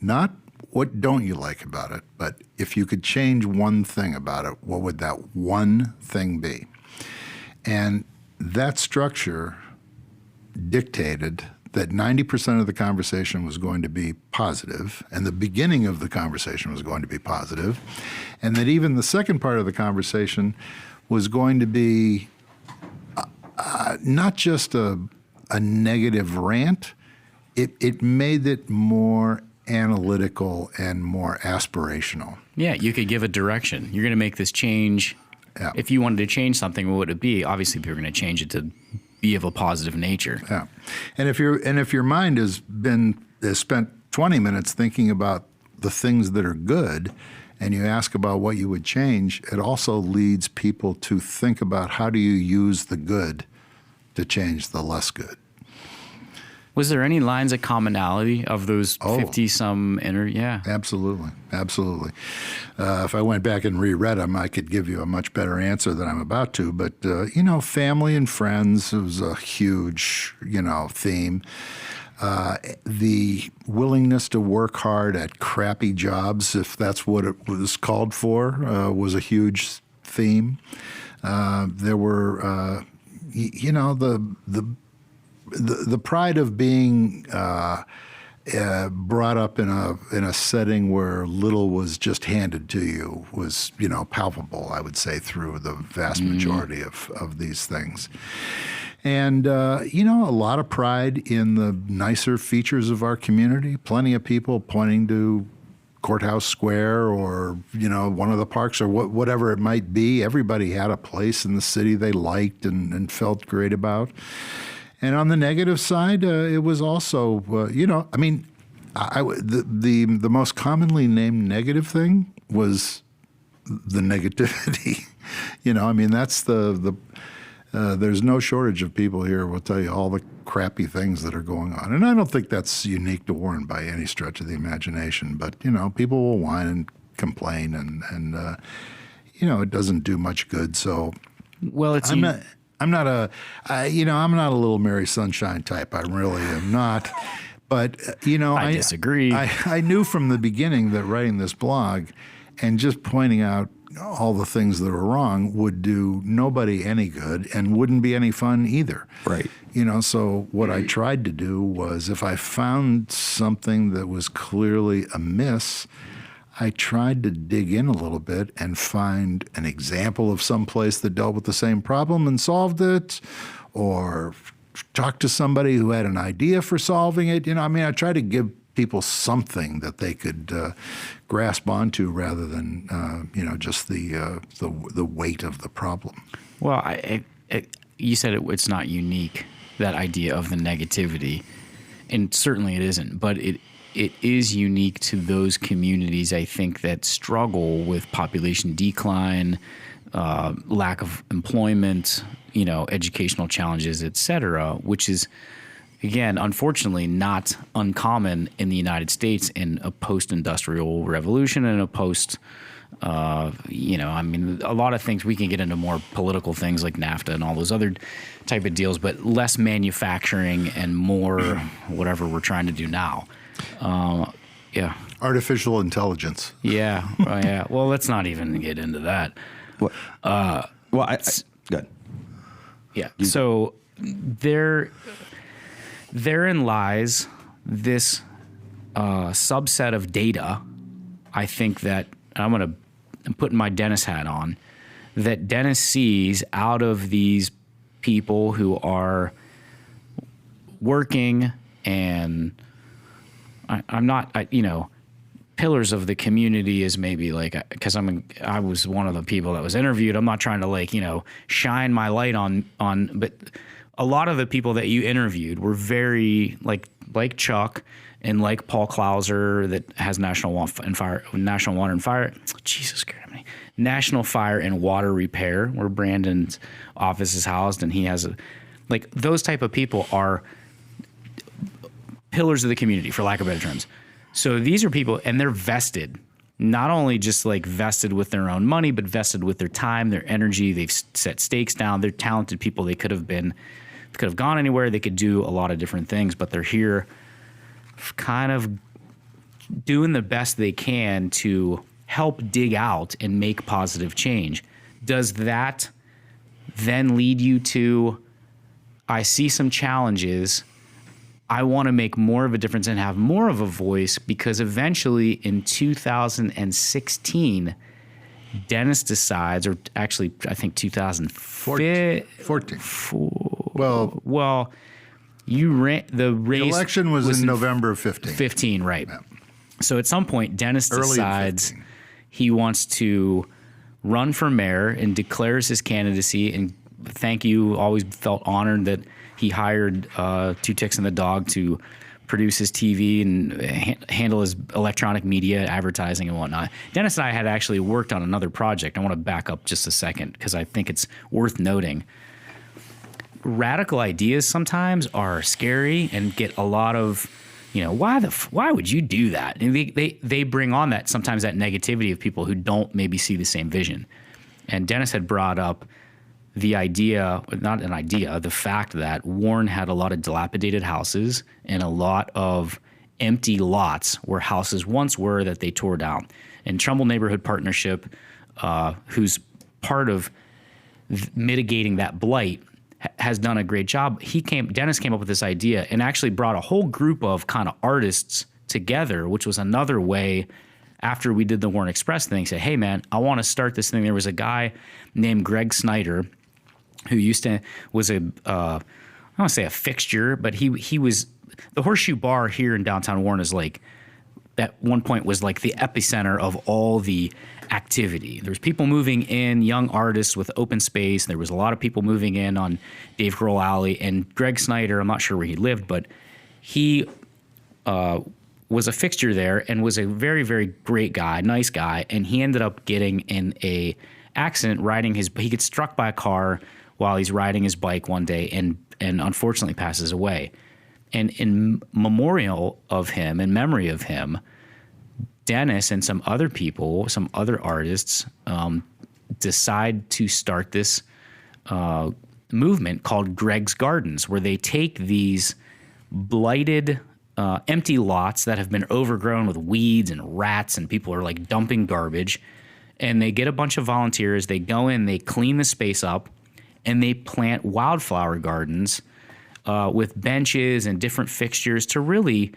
not what don't you like about it, but if you could change one thing about it, what would that one thing be? And that structure dictated that 90% of the conversation was going to be positive, and the beginning of the conversation was going to be positive, and that even the second part of the conversation was going to be not just a negative rant. It made it more analytical and more aspirational. Yeah, you could give a direction. You're going to make this change. Yeah. If you wanted to change something, what would it be? Obviously, people are going to change it to be of a positive nature. Yeah, and if your mind has spent 20 minutes thinking about the things that are good, and you ask about what you would change, it also leads people to think about how do you use the good to change the less good. Was there any lines of commonality of those 50-some Yeah. Absolutely. If I went back and reread them, I could give you a much better answer than I'm about to. But, family and friends was a huge, theme. The willingness to work hard at crappy jobs, if that's what it was called for, was a huge theme. There were, the pride of being brought up in a setting where little was just handed to you was, palpable, I would say, through the vast majority of these things. And, a lot of pride in the nicer features of our community. Plenty of people pointing to Courthouse Square or, one of the parks or whatever it might be. Everybody had a place in the city they liked and felt great about. And on the negative side, it was also, the most commonly named negative thing was the negativity. That's there's no shortage of people here who will tell you all the crappy things that are going on. And I don't think that's unique to Warren by any stretch of the imagination. But, people will whine and complain and it doesn't do much good. So I'm not a little Mary Sunshine type. I really am not. But, I disagree. I knew from the beginning that writing this blog and just pointing out all the things that are wrong would do nobody any good and wouldn't be any fun either. Right. So what I tried to do was if I found something that was clearly amiss, I tried to dig in a little bit and find an example of some place that dealt with the same problem and solved it, or talk to somebody who had an idea for solving it. I tried to give people something that they could grasp onto rather than, just the weight of the problem. Well, you said it's not unique, that idea of the negativity, and certainly it isn't, but it is unique to those communities, I think, that struggle with population decline, lack of employment, educational challenges, et cetera, which is, again, unfortunately not uncommon in the United States in a post-industrial revolution and a post, a lot of things. We can get into more political things like NAFTA and all those other type of deals, but less manufacturing and more whatever we're trying to do now. Yeah. Artificial intelligence. Yeah. Yeah. Well, let's not even get into that. Good. Yeah. So therein lies this subset of data, I think, that I'm putting my Dennis hat on, that Dennis sees out of these people who are working and pillars of the community is maybe like, because I was one of the people that was interviewed. I'm not trying to shine my light on, but a lot of the people that you interviewed were very like Chuck and like Paul Clauser that has National Water and Fire. Jesus Christ, National Fire and Water Repair, where Brandon's office is housed, and he has those type of people are pillars of the community, for lack of better terms. So these are people, and they're vested, not only just vested with their own money, but vested with their time, their energy. They've set stakes down. They're talented people. They could have gone anywhere. They could do a lot of different things, but they're here kind of doing the best they can to help dig out and make positive change. Does that then lead you to, I see some challenges, I want to make more of a difference and have more of a voice? Because eventually in 2016, Dennis decides, or actually I think 2014. Well, you ran the race. The election was in November of 15. 15, right? Yeah. So at some point, Dennis Early decides he wants to run for mayor and declares his candidacy. And thank you. Always felt honored that he hired Two Ticks and the Dog to produce his TV and handle his electronic media, advertising and whatnot. Dennis and I had actually worked on another project. I want to back up just a second because I think it's worth noting. Radical ideas sometimes are scary and get a lot of, why would you do that? And they bring on that sometimes that negativity of people who don't maybe see the same vision. And Dennis had brought up the fact that Warren had a lot of dilapidated houses and a lot of empty lots where houses once were that they tore down. And Trumbull Neighborhood Partnership, who's part of mitigating that blight, has done a great job. Dennis came up with this idea and actually brought a whole group of kind of artists together, which was another way. After we did the Warren Express thing, said, "Hey man, I want to start this thing." There was a guy named Greg Snyder who was I don't want to say a fixture, but he was the Horseshoe Bar here in downtown Warren is like at one point was like the epicenter of all the activity. There's people moving in, young artists with open space. There was a lot of people moving in on Dave Grohl Alley, and Greg Snyder, I'm not sure where he lived, but he was a fixture there and was a very, very great guy, nice guy. And he ended up getting in a accident he gets struck by a car while he's riding his bike one day and unfortunately passes away. And in memorial of him, in memory of him, Dennis and some other people, some other artists, decide to start this movement called Greg's Gardens, where they take these blighted empty lots that have been overgrown with weeds and rats, and people are like dumping garbage, and they get a bunch of volunteers. They go in, they clean the space up, and they plant wildflower gardens with benches and different fixtures to really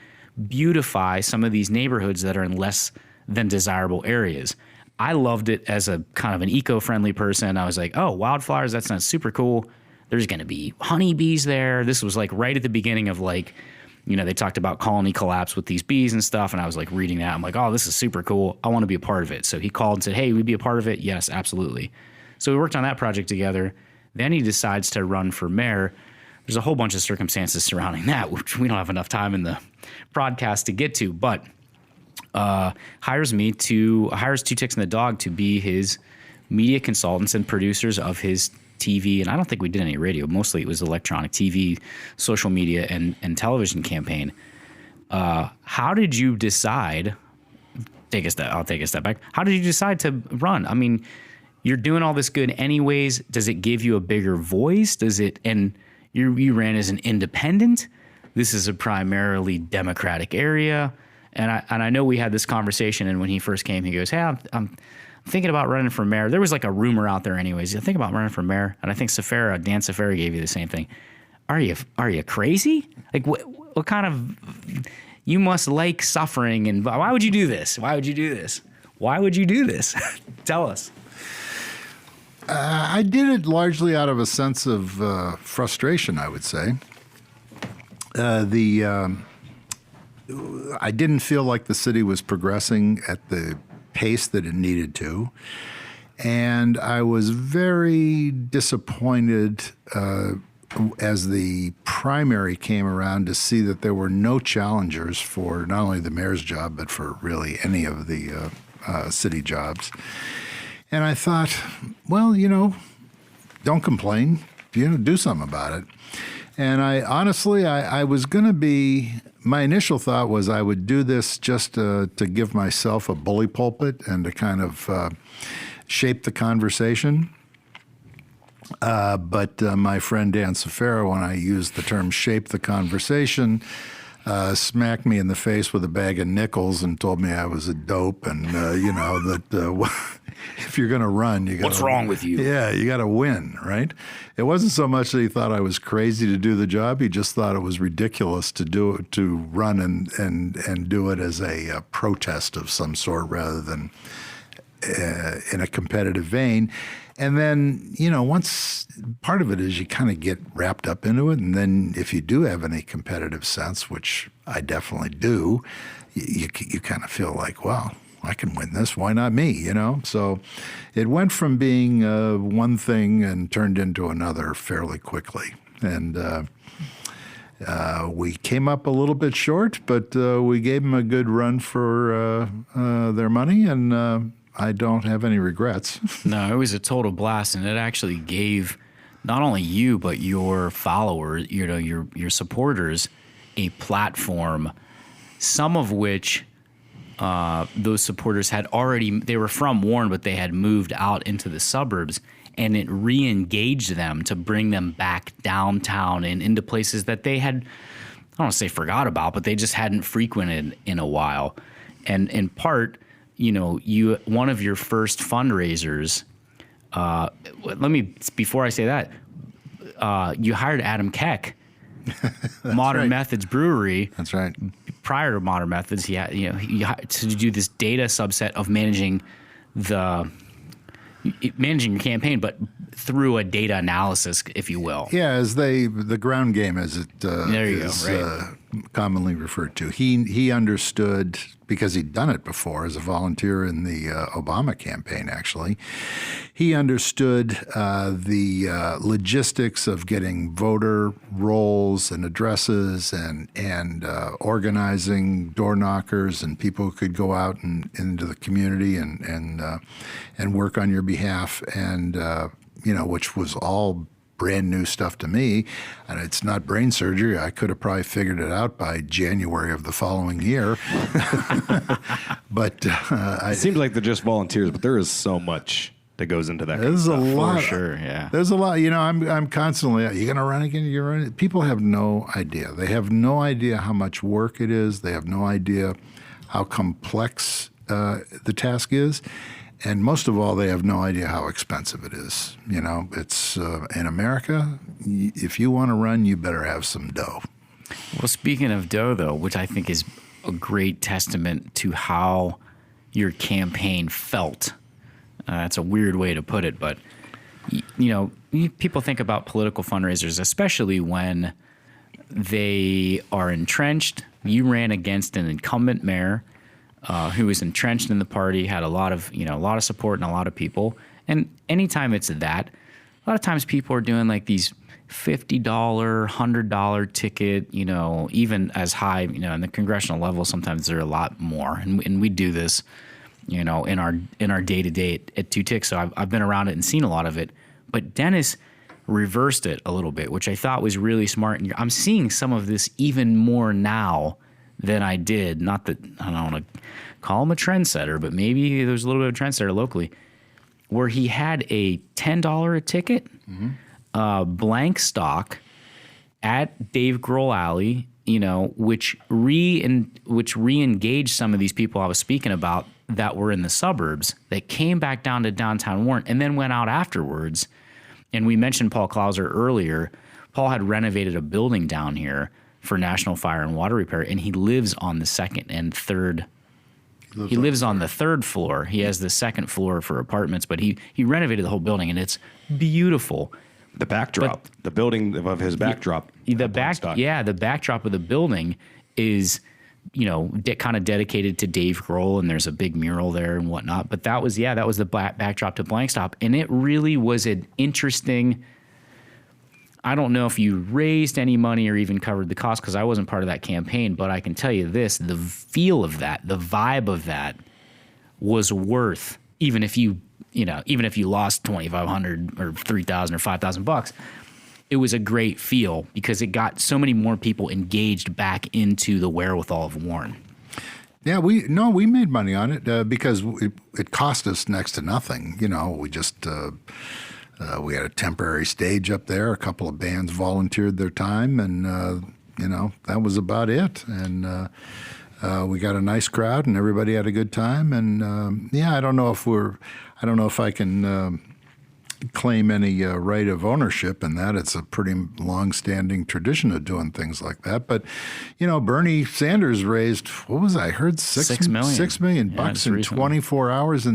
beautify some of these neighborhoods that are in less than desirable areas. I loved it as a kind of an eco-friendly person. I was like, oh, wildflowers, that sounds super cool. There's going to be honeybees there. This was like right at the beginning of like, they talked about colony collapse with these bees and stuff, and I was like reading that. I'm like, oh, this is super cool. I want to be a part of it. So he called and said, hey, we'd be a part of it? Yes, absolutely. So we worked on that project together. Then he decides to run for mayor. There's a whole bunch of circumstances surrounding that, which we don't have enough time in the broadcast to get to, but hires Two Ticks and the Dog to be his media consultants and producers of his TV, and I don't think we did any radio. Mostly it was electronic TV, social media, and television campaign. How did you decide? I'll take a step back. How did you decide to run? I mean, you're doing all this good anyways. Does it give you a bigger voice? And you ran as an independent. This is a primarily Democratic area, and I know we had this conversation. And when he first came, he goes, "Hey, I'm thinking about running for mayor." There was like a rumor out there anyways. You think about running for mayor? And I think Dan Safera gave you the same thing. Are you crazy? Like what kind of, you must like suffering, and why would you do this? Why would you do this? Why would you do this? Tell us. I did it largely out of a sense of frustration, I would say. I didn't feel like the city was progressing at the pace that it needed to. And I was very disappointed as the primary came around to see that there were no challengers for not only the mayor's job, but for really any of the city jobs. And I thought, well, don't complain. Do something about it. And I was going to be, my initial thought was I would do this just to give myself a bully pulpit and to kind of shape the conversation. But my friend Dan Safera, when I used the term shape the conversation, smacked me in the face with a bag of nickels and told me I was a dope and, that if you're going to run, you got. What's wrong with you? Yeah, you got to win, right? It wasn't so much that he thought I was crazy to do the job. He just thought it was ridiculous to run and do it as a protest of some sort rather than in a competitive vein. And then, once part of it is you kind of get wrapped up into it. And then if you do have any competitive sense, which I definitely do, you kind of feel like, well, I can win this. Why not me? So it went from being one thing and turned into another fairly quickly. And we came up a little bit short, but we gave them a good run for their money, and I don't have any regrets. No, it was a total blast, and it actually gave not only you but your followers, your supporters, a platform. Some of which those supporters they were from Warren, but they had moved out into the suburbs, and it re-engaged them to bring them back downtown and into places that they had, I don't want to say forgot about, but they just hadn't frequented in a while. And in part, one of your first fundraisers, before I say that, you hired Adam Keck, Modern right. Methods Brewery. That's right. Prior to Modern Methods, he to do this data subset of managing your campaign, but through a data analysis, if you will. Yeah, as the ground game, as it is commonly referred to. He understood, because he'd done it before as a volunteer in the Obama campaign, actually. He understood the logistics of getting voter rolls and addresses and organizing door knockers and people who could go out and into the community and work on your behalf, and which was all brand new stuff to me, and it's not brain surgery. I could have probably figured it out by January of the following year. But it seems like they're just volunteers, but there is so much that goes into that. There's a lot. For sure, yeah. There's a lot. I'm constantly, you going to run again? You're running. People have no idea. They have no idea how much work it is. They have no idea how complex the task is. And most of all, they have no idea how expensive it is. It's in America, if you want to run, you better have some dough. Well, speaking of dough, though, which I think is a great testament to how your campaign felt. It's a weird way to put it, but, people think about political fundraisers, especially when they are entrenched. You ran against an incumbent mayor who was entrenched in the party, had a lot of support and a lot of people. And anytime it's that, a lot of times people are doing like these $50, $100 ticket, even as high, in the congressional level, sometimes they're a lot more. And we do this, in our day-to-day at Two Ticks. So I've been around it and seen a lot of it. But Dennis reversed it a little bit, which I thought was really smart. And I'm seeing some of this even more now than I did. Not that I don't want to call him a trendsetter, but maybe there's a little bit of a trendsetter locally, where he had a $10 a ticket, blank stock at Dave Grohl Alley, which re-engaged some of these people I was speaking about that were in the suburbs that came back down to downtown Warren and then went out afterwards. And we mentioned Paul Clauser earlier. Paul had renovated a building down here for National Fire and Water Repair, and he lives on the second and third. He lives on the third floor. He has the second floor for apartments, but he renovated the whole building, and it's beautiful. The backdrop, the building of his backdrop. The backdrop of the building is, kind of dedicated to Dave Grohl, and there's a big mural there and whatnot. But that was the backdrop to Blank Stop, and it really was an interesting. I don't know if you raised any money or even covered the cost because I wasn't part of that campaign, but I can tell you this, the feel of that, the vibe of that was worth, even if you lost $2,500 or $3,000 or $5,000, it was a great feel because it got so many more people engaged back into the wherewithal of Warren. Yeah, we made money on it because it cost us next to nothing. We just... we had a temporary stage up there. A couple of bands volunteered their time, and that was about it. And we got a nice crowd, and everybody had a good time. And I don't know if I can claim any right of ownership in that. It's a pretty long-standing tradition of doing things like that. But Bernie Sanders raised, what was I heard, $6 million bucks in 24 hours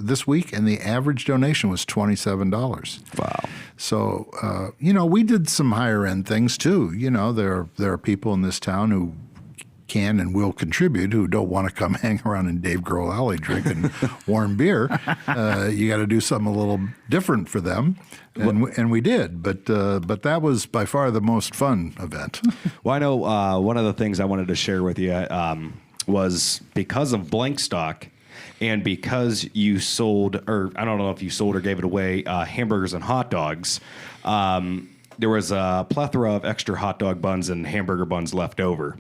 this week, and the average donation was $27. Wow. So we did some higher end things too. There are people in this town who can and will contribute who don't want to come hang around in Dave Grohl Alley drinking warm beer. You got to do something a little different for them, and we did. But that was by far the most fun event. Well, I know one of the things I wanted to share with you was because of Blank Stock and because you sold, or I don't know if you sold or gave it away, hamburgers and hot dogs. There was a plethora of extra hot dog buns and hamburger buns left over.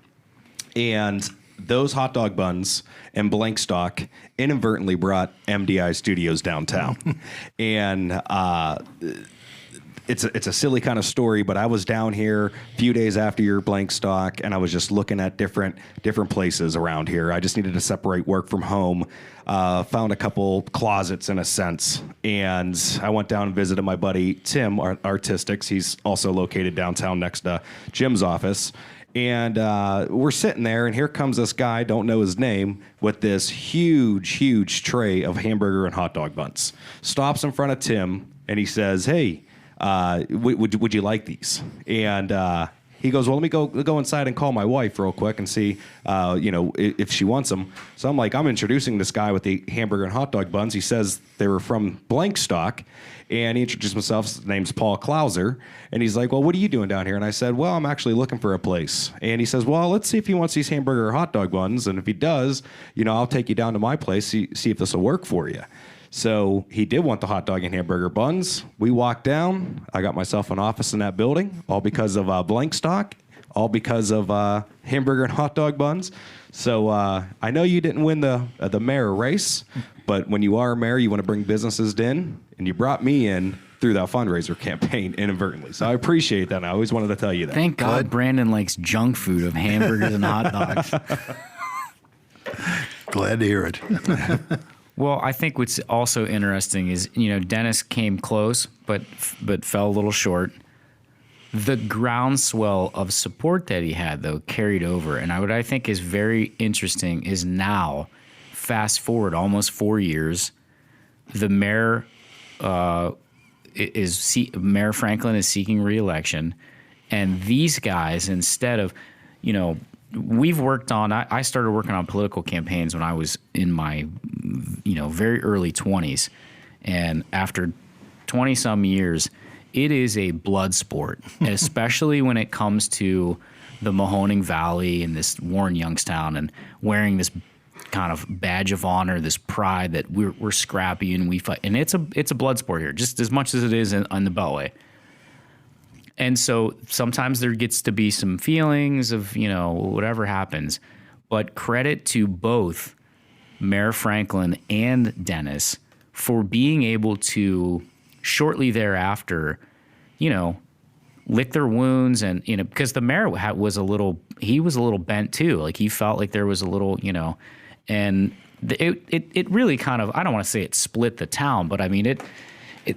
And those hot dog buns and Blank Stock inadvertently brought MDI Studios downtown. And it's a silly kind of story, but I was down here a few days after your blank stock, and I was just looking at different places around here. I just needed to separate work from home. Found a couple closets in a sense, and I went down and visited my buddy Tim, Artistics. He's also located downtown next to Jim's office. And we're sitting there, and here comes this guy, don't know his name, with this huge tray of hamburger and hot dog buns. Stops in front of Tim, and he says, "Hey, would you like these?" And he goes, "Well, let me go inside and call my wife real quick and see, if she wants them." So I'm like, I'm introducing this guy with the hamburger and hot dog buns. He says they were from blank stock. And he introduced himself. His name's Paul Klauser. And he's like, "Well, what are you doing down here?" And I said, "Well, I'm actually looking for a place." And he says, "Well, let's see if he wants these hamburger or hot dog buns. And if he does, I'll take you down to my place, see if this will work for you." So he did want the hot dog and hamburger buns. We walked down. I got myself an office in that building, all because of blank stock, all because of hamburger and hot dog buns. So I know you didn't win the mayor race, but when you are a mayor, you want to bring businesses in, and you brought me in through that fundraiser campaign inadvertently. So I appreciate that. And I always wanted to tell you that. Thank God Brandon likes junk food of hamburgers and hot dogs. Glad to hear it. Well, I think what's also interesting is, Dennis came close, but fell a little short. The groundswell of support that he had, though, carried over. And what I think is very interesting is now, fast forward almost 4 years, the mayor Mayor Franklin is seeking re-election, and these guys, instead of, we've worked on. I started working on political campaigns when I was in my, very early 20s, and after 20 some years, it is a blood sport, especially when it comes to the Mahoning Valley and this Warren Youngstown, and wearing this kind of badge of honor, this pride that we're scrappy and we fight. And it's a blood sport here, just as much as it is on the Beltway. And so sometimes there gets to be some feelings of, whatever happens. But credit to both Mayor Franklin and Dennis for being able to shortly thereafter, lick their wounds, and because the mayor was a little bent too. Like, he felt like there was a little, and it really kind of, I don't want to say it split the town, but I mean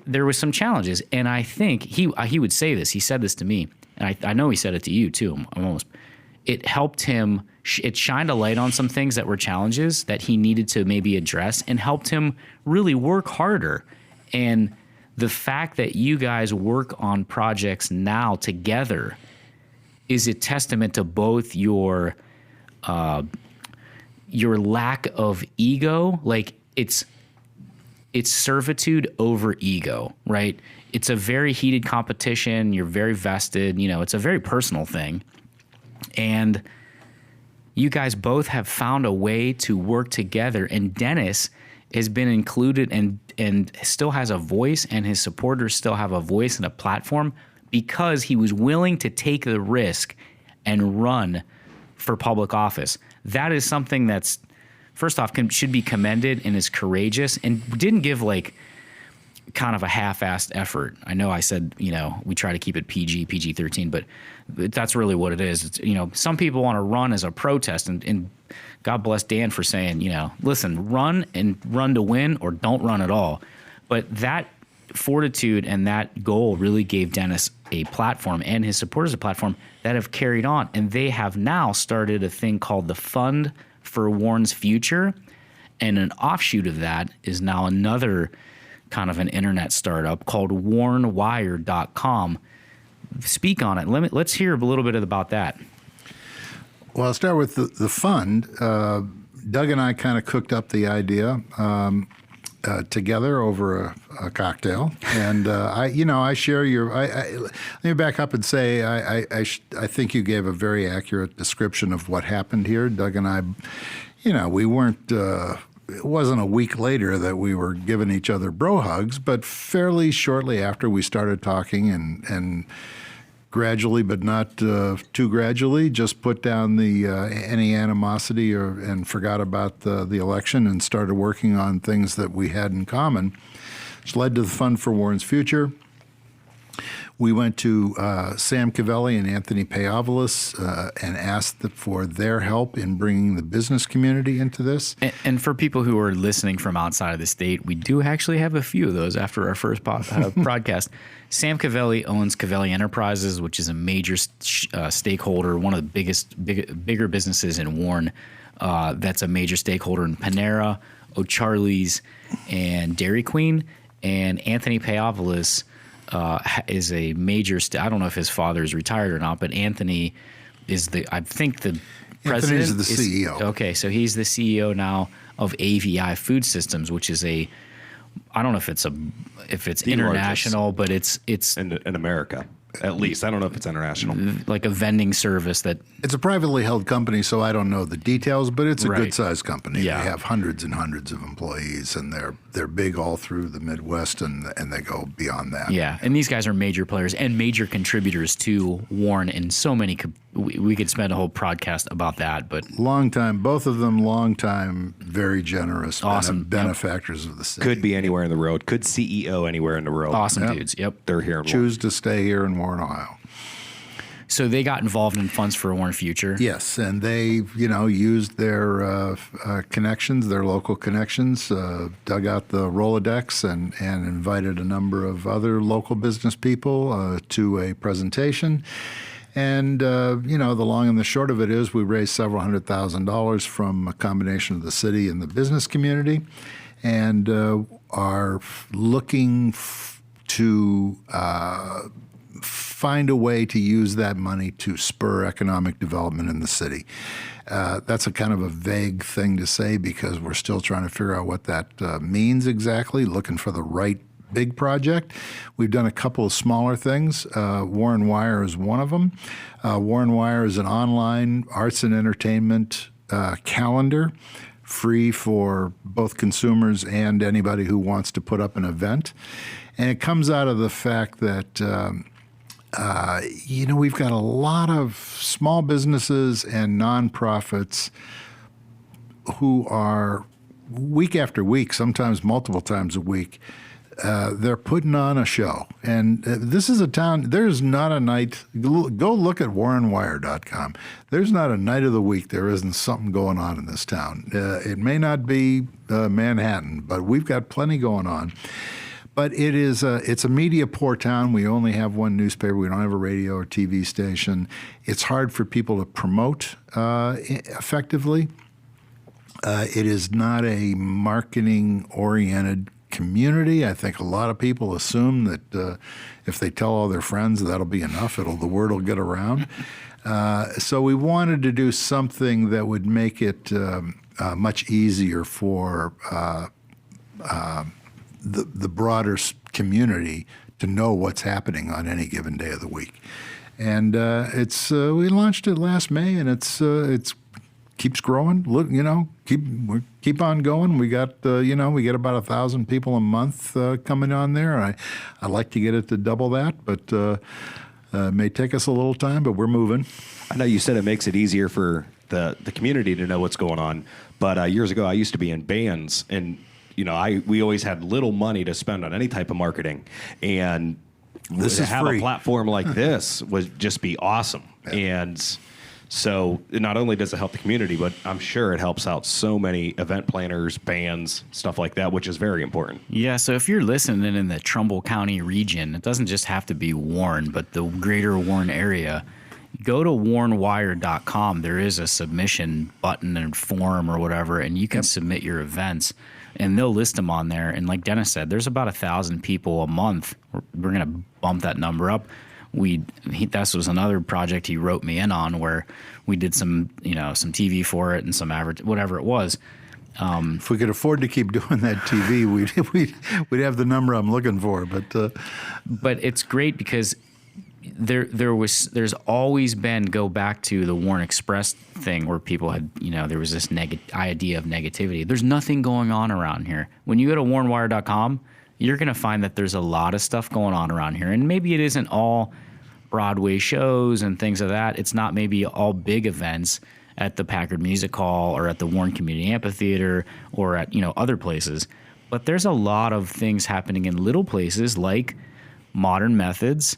there was some challenges, and I think he would say this. He said this to me, and I know he said it to you too. It helped him. It shined a light on some things that were challenges that he needed to maybe address, and helped him really work harder. And the fact that you guys work on projects now together is a testament to both your lack of ego. Like, it's servitude over ego, right? It's a very heated competition. You're very vested. It's a very personal thing. And you guys both have found a way to work together. And Dennis has been included and still has a voice, and his supporters still have a voice and a platform because he was willing to take the risk and run for public office. That is something that's, first off, should be commended and is courageous, and didn't give kind of a half-assed effort. I know I said, we try to keep it PG-13, but that's really what it is. It's, some people want to run as a protest, and God bless Dan for saying, listen, run to win, or don't run at all. But that fortitude and that goal really gave Dennis a platform, and his supporters a platform that have carried on. And they have now started a thing called the Fund for Warren's Future. And an offshoot of that is now another kind of an internet startup called WarrenWire.com. Speak on it. Let's hear a little bit about that. Well, I'll start with the fund. Doug and I kind of cooked up the idea together over a cocktail, and I share your. Let me back up and say I think you gave a very accurate description of what happened here. Doug and I, we weren't. It wasn't a week later that we were giving each other bro hugs, but fairly shortly after we started talking, and gradually, but not too gradually, just put down the any animosity and forgot about the election and started working on things that we had in common, which led to the Fund for Warren's Future. We went to Sam Cavelli and Anthony Payavalis and asked for their help in bringing the business community into this. And for people who are listening from outside of the state, we do actually have a few of those after our first podcast. Sam Cavelli owns Cavelli Enterprises, which is a major stakeholder, one of the bigger businesses in Warren. That's a major stakeholder in Panera, O'Charlie's, and Dairy Queen. And Anthony Payavalis is a major. I don't know if his father is retired or not, but Anthony is I think the president. Anthony's the CEO. Okay, so he's the CEO now of AVI Food Systems, which is I don't know if it's international, but it's in America. At least. I don't know if it's international. Like a vending service that... It's a privately held company, so I don't know the details, but it's a good-sized company. Yeah. They have hundreds and hundreds of employees, and they're big all through the Midwest, and they go beyond that. Yeah, and these guys are major players and major contributors to Warren in so many... We could spend a whole podcast about that, but... Long time, both of them long time, very generous awesome benefactors of the city. Could be anywhere in the world. Could CEO anywhere in the world. Awesome dudes, yep. They're here in Choose to stay here in Warren, Ohio. So they got involved in Funds for Warren Future. Yes, and they, used their connections, their local connections, dug out the Rolodex and invited a number of other local business people to a presentation. And, the long and the short of it is we raised several $100,000 from a combination of the city and the business community and are looking to find a way to use that money to spur economic development in the city. That's a kind of a vague thing to say because we're still trying to figure out what that means exactly, looking for the right big project. We've done a couple of smaller things. Warren Wire is one of them. Warren Wire is an online arts and entertainment calendar, free for both consumers and anybody who wants to put up an event. And it comes out of the fact that we've got a lot of small businesses and nonprofits who are week after week, sometimes multiple times a week, they're putting on a show. And this is a town, there's not a night, go look at warrenwire.com. There's not a night of the week there isn't something going on in this town. It may not be Manhattan, but we've got plenty going on. But it's a media poor town. We only have one newspaper. We don't have a radio or TV station. It's hard for people to promote effectively. It is not a marketing-oriented community. I think a lot of people assume that if they tell all their friends, that'll be enough. The word will get around. So we wanted to do something that would make it much easier for the broader community to know what's happening on any given day of the week. And we launched it last May, and it's keeps growing. Look, keep on going. We got we get about 1,000 people a month coming on there. I'd like to get it to double that, but it may take us a little time, but we're moving. I know you said it makes it easier for the community to know what's going on, but years ago I used to be in bands, and we always had little money to spend on any type of marketing, and this to have free. a platform like this would just be awesome. Yeah. And so not only does it help the community, but I'm sure it helps out so many event planners, bands, stuff like that, which is very important. Yeah, so if you're listening in the Trumbull County region, it doesn't just have to be Warren, but the greater Warren area, go to warrenwire.com. There is a submission button and form or whatever, and you can submit your events, and they'll list them on there. And like Dennis said, there's about 1,000 people a month. We're going to bump that number up. This was another project he wrote me in on where we did some TV for it and some whatever it was. If we could afford to keep doing that TV, we'd have the number I'm looking for. But it's great because there's always been, go back to the Warren Express thing where people had, there was this idea of negativity. There's nothing going on around here. When you go to warrenwire.com, you're going to find that there's a lot of stuff going on around here. And maybe it isn't all Broadway shows and things of that. It's not maybe all big events at the Packard Music Hall or at the Warren Community Amphitheater or at, other places. But there's a lot of things happening in little places like Modern Methods,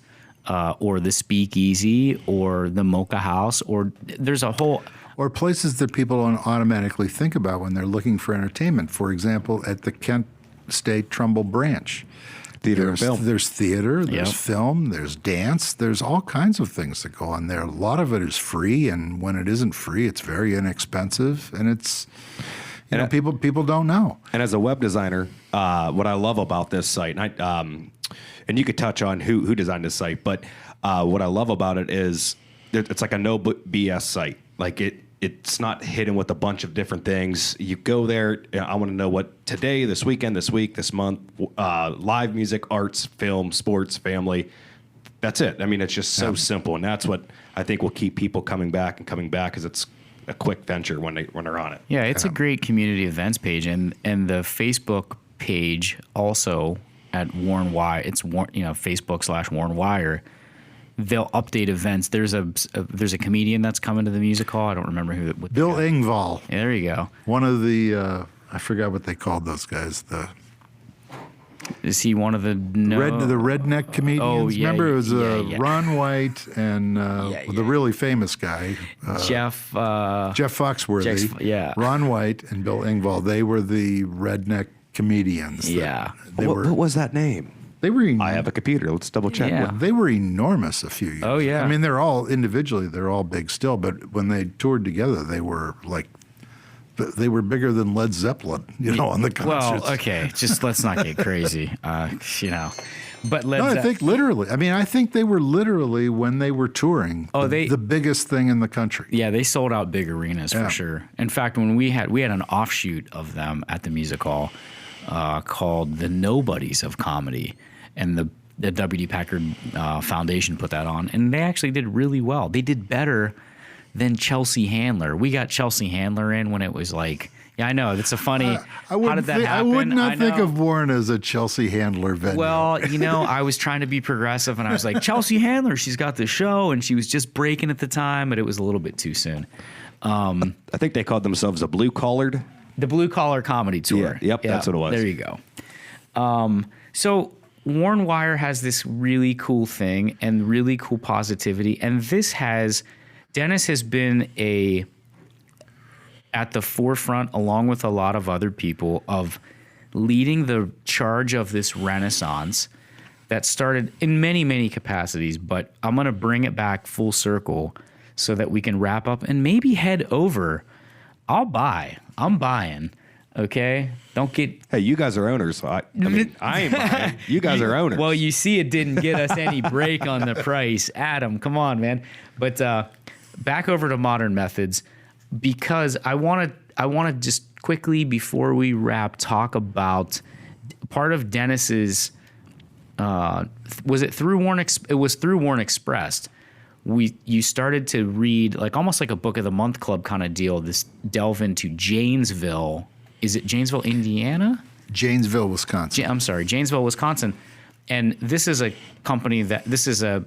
or the Speakeasy, or the Mocha House, or there's a whole... Or places that people don't automatically think about when they're looking for entertainment. For example, at the Kent State Trumbull branch. Theater and film. There's theater, there's Yep. film, there's dance, there's all kinds of things that go on there. A lot of it is free, and when it isn't free, it's very inexpensive, and it's, you know, people don't know. And as a web designer, what I love about this site, and you could touch on who designed this site, but what I love about it is it's like a no BS site. Like it's not hidden with a bunch of different things. You go there, I want to know what today, this weekend, this week, this month, live music, arts, film, sports, family. That's it. I mean, it's just so simple, and that's what I think will keep people coming back because it's a quick venture when they're on it. Yeah, it's a great community events page, and the Facebook page also at Warren Wire. It's Facebook/Warren Wire. They'll update events. There's a comedian that's coming to the music hall. I don't remember who. Bill Engvall. Yeah, there you go. One of the I forgot what they called those guys. Is he one of the The redneck comedians. Oh, yeah, Remember, it was yeah. Ron White and the really famous guy, Jeff Foxworthy. yeah. Ron White and Bill Engvall. They were the redneck comedians. Yeah. What was that name? They were. I have a computer. Let's double check. Yeah. They were enormous a few years. Oh, yeah. I mean, they're all individually. They're all big still, but when they toured together, they were bigger than Led Zeppelin. On the concerts. Well, okay, just let's not get crazy. But I think literally. I mean, I think they were literally when they were touring. The biggest thing in the country. Yeah, they sold out big arenas for sure. In fact, when we had an offshoot of them at the music hall called the Nobodies of Comedy, and the W.D. Packard Foundation put that on, and they actually did really well. They did better than Chelsea Handler. We got Chelsea Handler in when it was like, yeah, I know. That's a funny. How did that happen? I would not think of Warren as a Chelsea Handler venue. Well, I was trying to be progressive, and I was like, Chelsea Handler, she's got the show, and she was just breaking at the time, but it was a little bit too soon. I think they called themselves the Blue Collar Comedy Tour. Yeah, that's what it was. There you go. So Warren Wire has this really cool thing and really cool positivity, and Dennis has been at the forefront, along with a lot of other people, of leading the charge of this renaissance that started in many, many capacities, but I'm going to bring it back full circle so that we can wrap up and maybe head over. I'm buying. Okay? Don't get... Hey, you guys are owners. I ain't buying. You guys are owners. Well, you see it didn't get us any break on the price. Adam, come on, man. But back over to Modern Methods, because I want to just quickly, before we wrap, talk about part of Dennis's... was it through Warren? It was through Warren Expressed. You started to read almost like a book of the month club kind of deal. This delve into Janesville. Is it Janesville, Indiana? Janesville, Wisconsin. I'm sorry, Janesville, Wisconsin. And this is a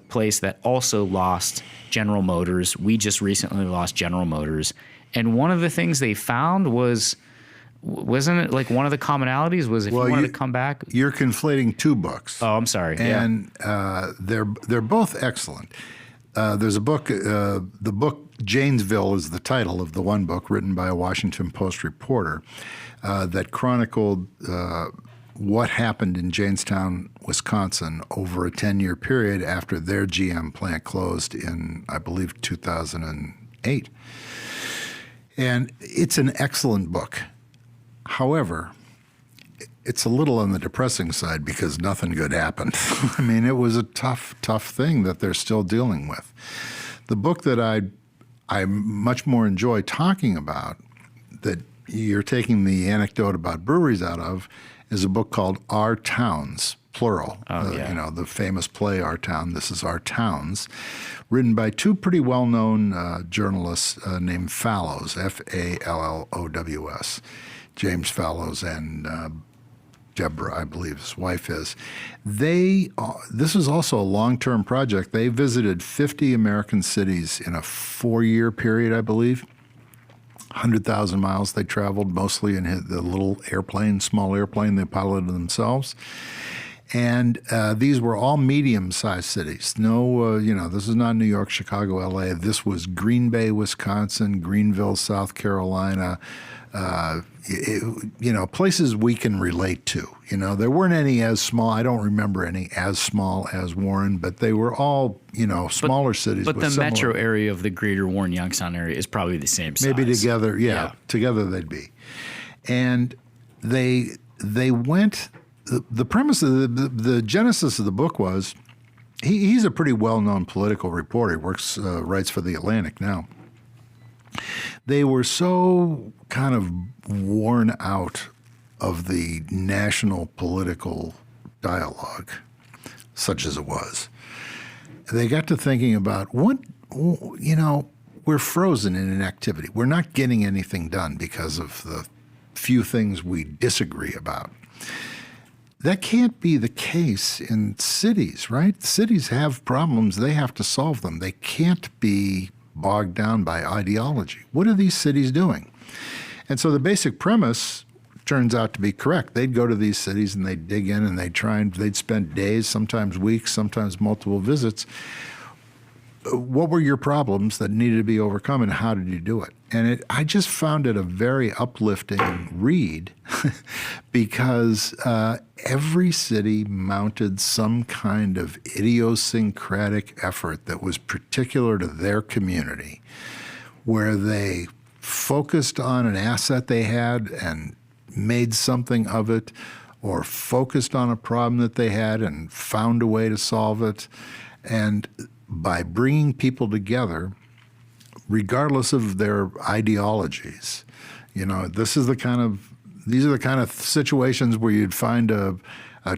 place that also lost General Motors. We just recently lost General Motors. And one of the things they found wasn't it like one of the commonalities was if you wanted to come back? You're conflating two books. Oh, I'm sorry. And they're both excellent. There's a book, the book Janesville is the title of the one book written by a Washington Post reporter that chronicled what happened in Jamestown, Wisconsin over a 10-year period after their GM plant closed in, I believe, 2008. And it's an excellent book. However, it's a little on the depressing side because nothing good happened. I mean, it was a tough thing that they're still dealing with. The book that I much more enjoy talking about, that you're taking the anecdote about breweries out of, is a book called Our Towns, plural. The famous play Our Town. This is Our Towns, written by two pretty well-known journalists named Fallows, Fallows, James Fallows and Deborah, I believe his wife is. This is also a long-term project. They visited 50 American cities in a 4-year period, I believe. 100,000 miles they traveled, mostly in the little airplane, small airplane they piloted themselves. And these were all medium-sized cities. No, this is not New York, Chicago, L.A. This was Green Bay, Wisconsin, Greenville, South Carolina, places we can relate to. There weren't any as small. I don't remember any as small as Warren, but they were all, smaller cities. But with the similar, metro area of the greater Warren-Youngstown area is probably the same size. maybe together, together they'd be. And they went. The premise of the genesis of the book was he's a pretty well-known political reporter. He writes for The Atlantic now. They were so kind of worn out of the national political dialogue, such as it was. They got to thinking about we're frozen in inactivity. We're not getting anything done because of the few things we disagree about. That can't be the case in cities, right? Cities have problems. They have to solve them. They can't be bogged down by ideology. What are these cities doing? And so the basic premise turns out to be correct. They'd go to these cities and they'd dig in and they'd spend days, sometimes weeks, sometimes multiple visits. What were your problems that needed to be overcome and how did you do it? And I just found it a very uplifting read because every city mounted some kind of idiosyncratic effort that was particular to their community, where they focused on an asset they had and made something of it, or focused on a problem that they had and found a way to solve it. And by bringing people together, regardless of their ideologies, these are the kind of situations where you'd find a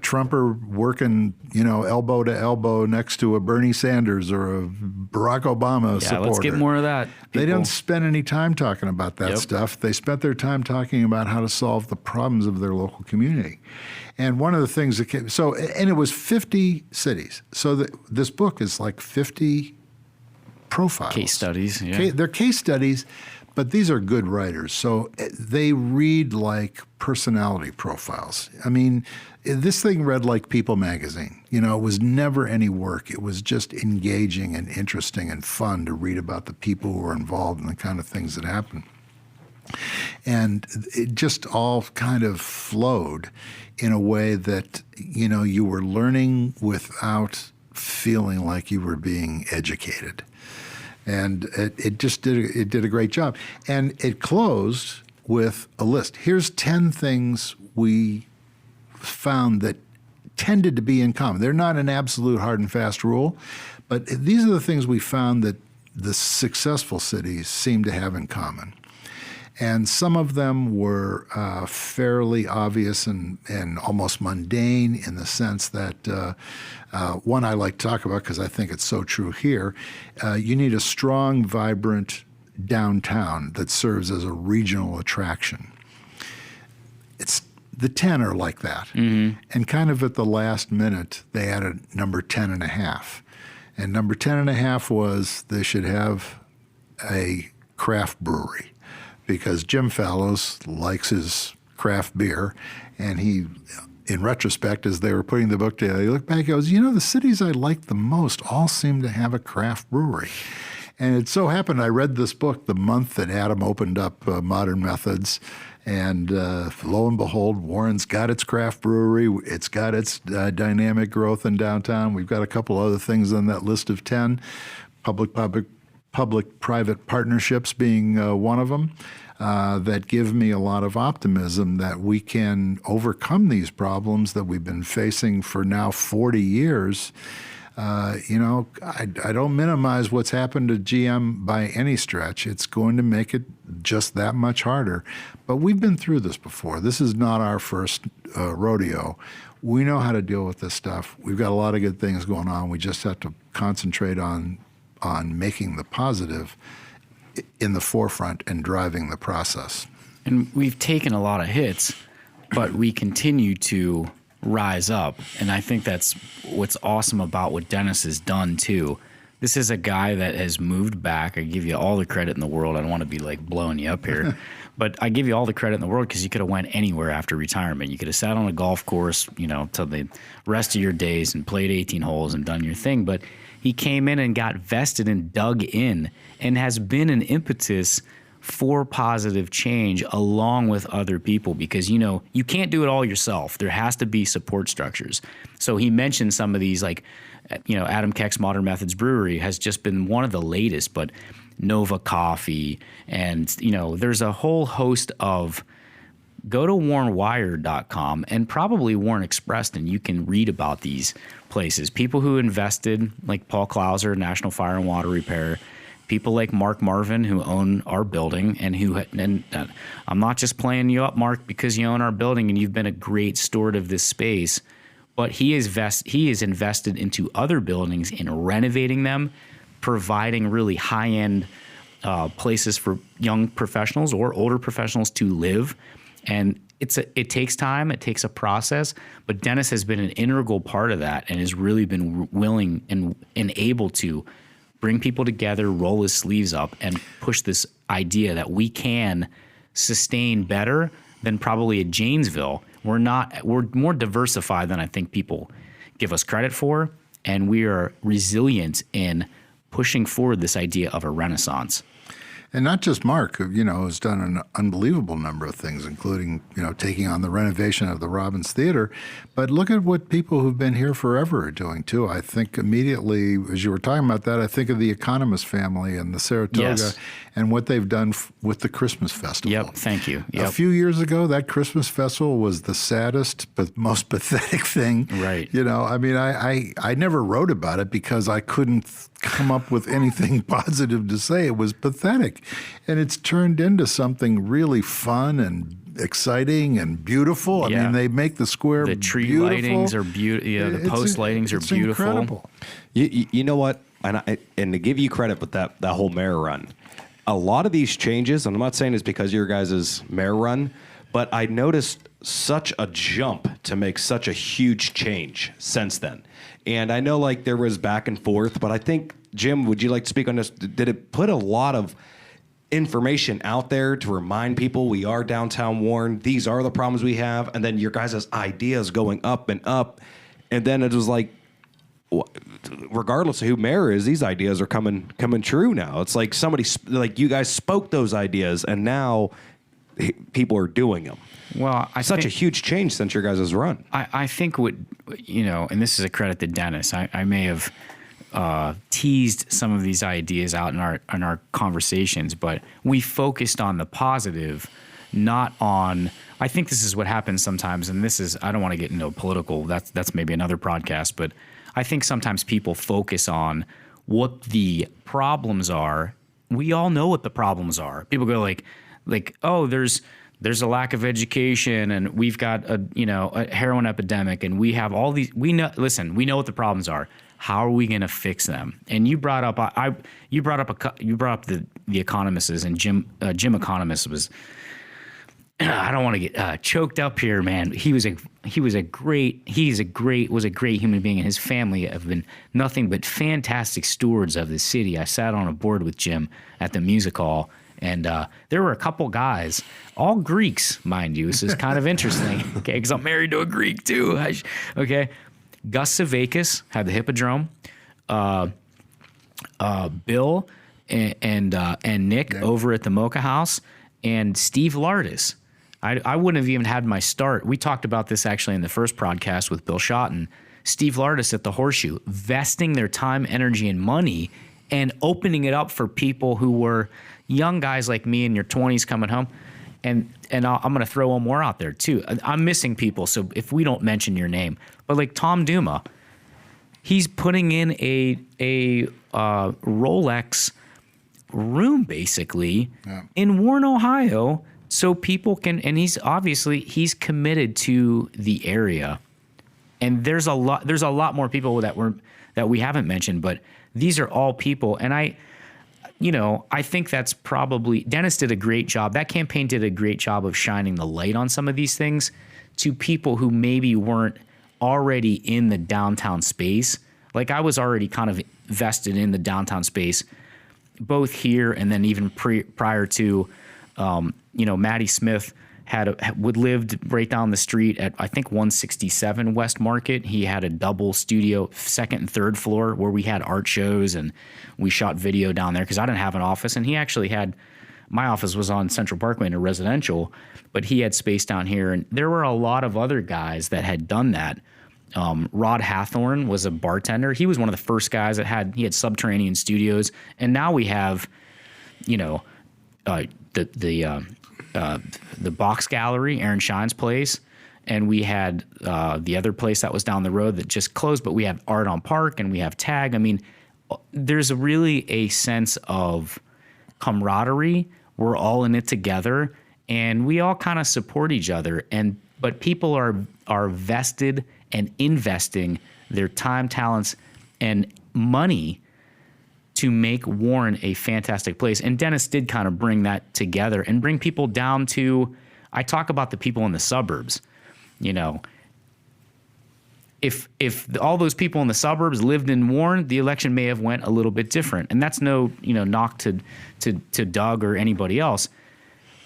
Trumper working, elbow to elbow next to a Bernie Sanders or a Barack Obama supporter. Let's get more of that. They didn't spend any time talking about that stuff. They spent their time talking about how to solve the problems of their local community. And one of the things that came, and it was 50 cities. So this book is like 50 profiles. Case studies, yeah. They're case studies, but these are good writers. So they read like personality profiles. I mean, this thing read like People magazine. It was never any work. It was just engaging and interesting and fun to read about the people who were involved and the kind of things that happened. And it just all kind of flowed in a way that, you were learning without feeling like you were being educated. And it did a great job. And it closed with a list. Here's 10 things we found that tended to be in common. They're not an absolute hard and fast rule, but these are the things we found that the successful cities seem to have in common. And some of them were fairly obvious and almost mundane in the sense that one I like to talk about because I think it's so true here. You need a strong, vibrant downtown that serves as a regional attraction. The 10 are like that. Mm-hmm. And kind of at the last minute, they added number 10.5. And number 10.5 was they should have a craft brewery, because Jim Fallows likes his craft beer, and he, in retrospect, as they were putting the book together, he looked back and goes, the cities I liked the most all seem to have a craft brewery. And it so happened I read this book the month that Adam opened up Modern Methods, and lo and behold, Warren's got its craft brewery. It's got its dynamic growth in downtown. We've got a couple other things on that list of 10, public-private partnerships being one of them, that give me a lot of optimism that we can overcome these problems that we've been facing for now 40 years. I don't minimize what's happened to GM by any stretch. It's going to make it just that much harder. But we've been through this before. This is not our first rodeo. We know how to deal with this stuff. We've got a lot of good things going on. We just have to concentrate on making the positive in the forefront and driving the process. And we've taken a lot of hits, but we continue to rise up. And I think that's what's awesome about what Dennis has done too. This is a guy that has moved back. I give you all the credit in the world. I don't want to be like blowing you up here. But I give you all the credit in the world because you could have went anywhere after retirement. You could have sat on a golf course, till the rest of your days and played 18 holes and done your thing. But he came in and got vested and dug in and has been an impetus for positive change along with other people because, you can't do it all yourself. There has to be support structures. So he mentioned some of these Adam Keck's Modern Methods Brewery has just been one of the latest, but Nova Coffee and, there's a whole host of go to WarrenWire.com and probably Warren Express and you can read about these places. People who invested like Paul Clauser, National Fire and Water Repair, people like Mark Marvin who own our building and I'm not just playing you up, Mark, because you own our building and you've been a great steward of this space, but he is invested into other buildings in renovating them, providing really high-end places for young professionals or older professionals to live. And it takes time, it takes a process, but Dennis has been an integral part of that and has really been willing and able to bring people together, roll his sleeves up, and push this idea that we can sustain better than probably at Janesville. We're more diversified than I think people give us credit for, and we are resilient in pushing forward this idea of a renaissance. And not just Mark, who, has done an unbelievable number of things, including, taking on the renovation of the Robbins Theater. But look at what people who've been here forever are doing, too. I think immediately, as you were talking about that, I think of the Economist family and the Saratoga and what they've done with the Christmas Festival. Yep, thank you. Yep. A few years ago, that Christmas Festival was the saddest but most pathetic thing. Right. I never wrote about it because I couldn't come up with anything positive to say. It was pathetic. And it's turned into something really fun and exciting and beautiful. Yeah. I mean, they make the square beautiful. The tree beautiful. lightings are beautiful. Yeah, the post lightings are it's beautiful. Incredible. You know what? And to give you credit with that whole mayor run, a lot of these changes, and I'm not saying it's because of your guys' mayor run, but I noticed such a jump to make such a huge change since then. And I know there was back and forth, but I think, Jim, would you like to speak on this? Did it put a lot of information out there to remind people we are downtown Warren, these are the problems we have, and then your guys' ideas going up and up, and then it was regardless of who mayor is, these ideas are coming true now. It's like somebody, you guys spoke those ideas, and now people are doing them. Well, Such a huge change since your guys' run. I think and this is a credit to Dennis. I may have teased some of these ideas out in our conversations, but we focused on the positive, not on. I think this is what happens sometimes, and this is. I don't want to get into political. That's maybe another podcast, but I think sometimes people focus on what the problems are. We all know what the problems are. People go oh, there's a lack of education, and we've got a heroin epidemic, and we have all these. We know what the problems are. How are we going to fix them? And you brought up the economists, and Jim Economist was. I don't want to get choked up here, man. He was a great human being, and his family have been nothing but fantastic stewards of the city. I sat on a board with Jim at the music hall. And there were a couple guys, all Greeks, mind you. This is kind of interesting, okay, because I'm married to a Greek too. Okay. Gus Savakis had the Hippodrome. Bill and Nick over at the Mocha House, and Steve Lardis. I wouldn't have even had my start. We talked about this actually in the first podcast with Bill Schotten. Steve Lardis at the Horseshoe, vesting their time, energy, and money and opening it up for people who were young guys like me in your 20s coming home. And I'm going to throw one more out there too. I'm missing people, so if we don't mention your name, but like Tom Duma, he's putting in a Rolex room basically in Warren, Ohio, so people can. And he's committed to the area. And there's a lot more people that we haven't mentioned, but these are all people. And I think that's probably Dennis did a great job. That campaign did a great job of shining the light on some of these things to people who maybe weren't already in the downtown space. Like I was already kind of vested in the downtown space, both here and then even prior to Matty Smith would lived right down the street at, I think, 167 West Market. He had a double studio, second and third floor, where we had art shows and we shot video down there because I didn't have an office. And he actually had, my office was on Central Parkway in a residential, but he had space down here. And there were a lot of other guys that had done that. Rod Hathorn was a bartender. He was one of the first guys that had subterranean studios. And now we have, the Box Gallery, Aaron Shine's place, and we had the other place that was down the road that just closed, but we have Art on Park and we have Tag. I mean, there's really a sense of camaraderie. We're all in it together, and we all kind of support each other. But people are vested and investing their time, talents, and money to make Warren a fantastic place. And Dennis did kind of bring that together and bring people down to, I talk about the people in the suburbs. If all those people in the suburbs lived in Warren, the election may have went a little bit different. And that's no, knock to Doug or anybody else.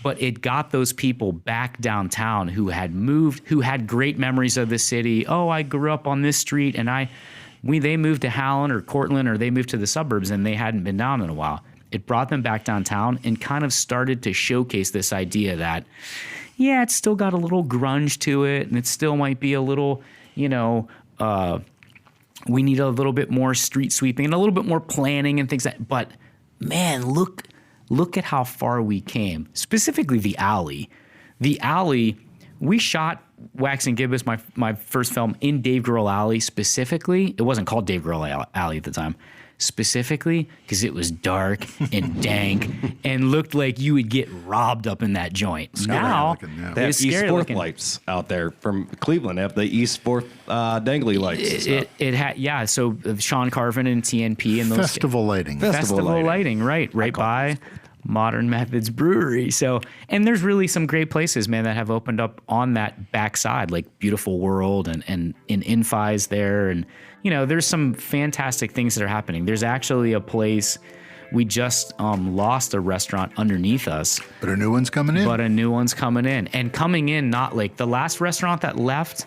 But it got those people back downtown who had moved, who had great memories of the city. Oh, I grew up on this street, and they moved to Howland or Cortland, or they moved to the suburbs and they hadn't been down in a while. It brought them back downtown and kind of started to showcase this idea that, yeah, it's still got a little grunge to it, and it still might be a little, we need a little bit more street sweeping and a little bit more planning and things but man, look at how far we came. Specifically the alley. The alley, we shot Wax and Gibbous, my first film, in Dave Grohl Alley specifically. It wasn't called Dave Grohl Alley at the time. Specifically because it was dark and dank and looked like you would get robbed up in that joint. Now, they have East 4th lights out there from Cleveland. They have the East 4th dangly lights. It had, so Sean Carvin and TNP and those Festival lighting. Festival lighting, right by Modern Methods Brewery. So, and there's really some great places, man, that have opened up on that backside, like Beautiful World and in Infi's there. And, there's some fantastic things that are happening. There's actually a place, we just lost a restaurant underneath us. But a new one's coming in. And coming in, not like the last restaurant that left,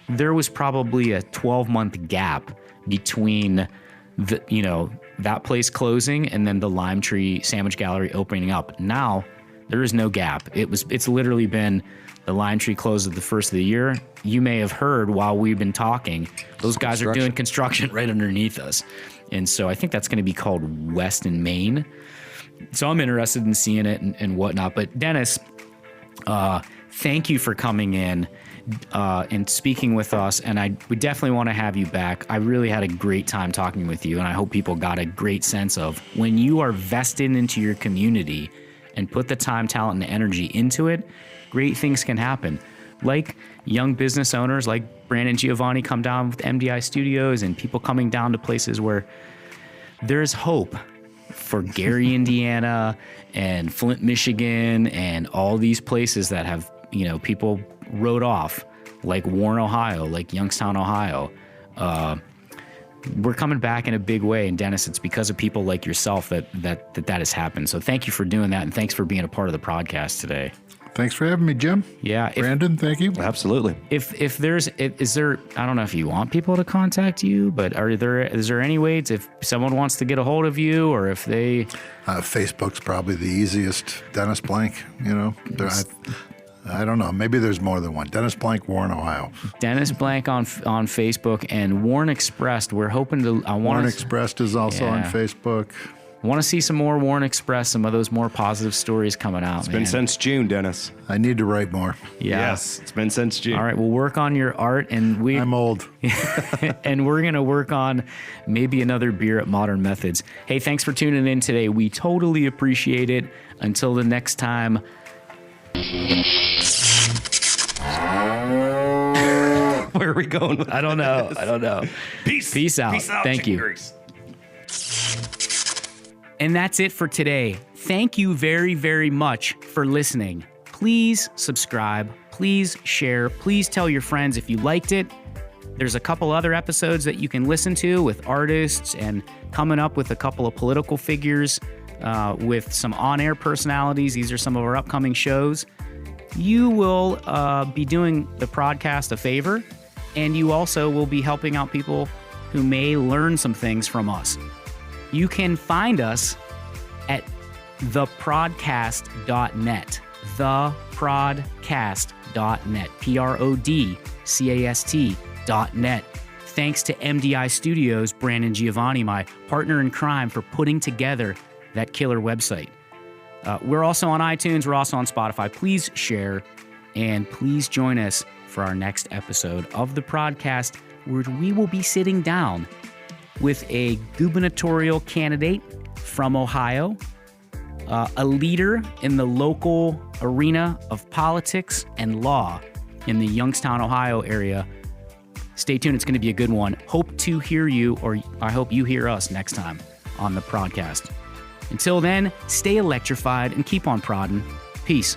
there was probably a 12-month gap between that place closing and then the Lime Tree Sandwich Gallery opening up. Now there is no gap. It's literally been the Lime Tree closed at the first of the year. You may have heard while we've been talking, those guys are doing construction right underneath us. And so I think that's going to be called West and Main. So I'm interested in seeing it and whatnot. But Dennis, thank you for coming in and speaking with us. And we definitely want to have you back. I really had a great time talking with you. And I hope people got a great sense of when you are vested into your community and put the time, talent, and energy into it, great things can happen. Like young business owners like Brandon Giovanni come down with MDI Studios, and people coming down to places where there's hope for Gary, Indiana, and Flint, Michigan, and all these places that have, people wrote off, like Warren, Ohio, like Youngstown, Ohio. We're coming back in a big way. And Dennis, it's because of people like yourself that has happened. So thank you for doing that. And thanks for being a part of the podcast today. Thanks for having me, Jim. Yeah. Brandon, thank you. Absolutely. Is there, I don't know if you want people to contact you, but is there any ways if someone wants to get a hold of you, or if they... Facebook's probably the easiest. Dennis Blank, I don't know. Maybe there's more than one. Dennis Blank, Warren, Ohio. Dennis Blank on Facebook, and Warren Expressed. We're hoping to... Warren Expressed is also on Facebook. I want to see some more Warren Express, some of those more positive stories coming out. It's been since June, Dennis. I need to write more. Yeah. Yes, it's been since June. All right, we'll work on your art, and I'm old. and we're going to work on maybe another beer at Modern Methods. Hey, thanks for tuning in today. We totally appreciate it. Until the next time. Where are we going with I don't know. Peace out. Thank you. Grease. And that's it for today. Thank you very, very much for listening. Please subscribe. Please share. Please tell your friends if you liked it. There's a couple other episodes that you can listen to with artists and coming up with a couple of political figures with some on-air personalities. These are some of our upcoming shows. You will be doing the podcast a favor, and you also will be helping out people who may learn some things from us. You can find us at theprodcast.net. Theprodcast.net. PRODCAST.net. Thanks to MDI Studios, Brandon Giovanni, my partner in crime, for putting together that killer website. We're also on iTunes. We're also on Spotify. Please share, and please join us for our next episode of the Prodcast, where we will be sitting down with a gubernatorial candidate from Ohio, a leader in the local arena of politics and law in the Youngstown, Ohio area. Stay tuned. It's going to be a good one. Hope to hear you, or I hope you hear us next time on the Prodcast. Until then, stay electrified and keep on prodding. Peace.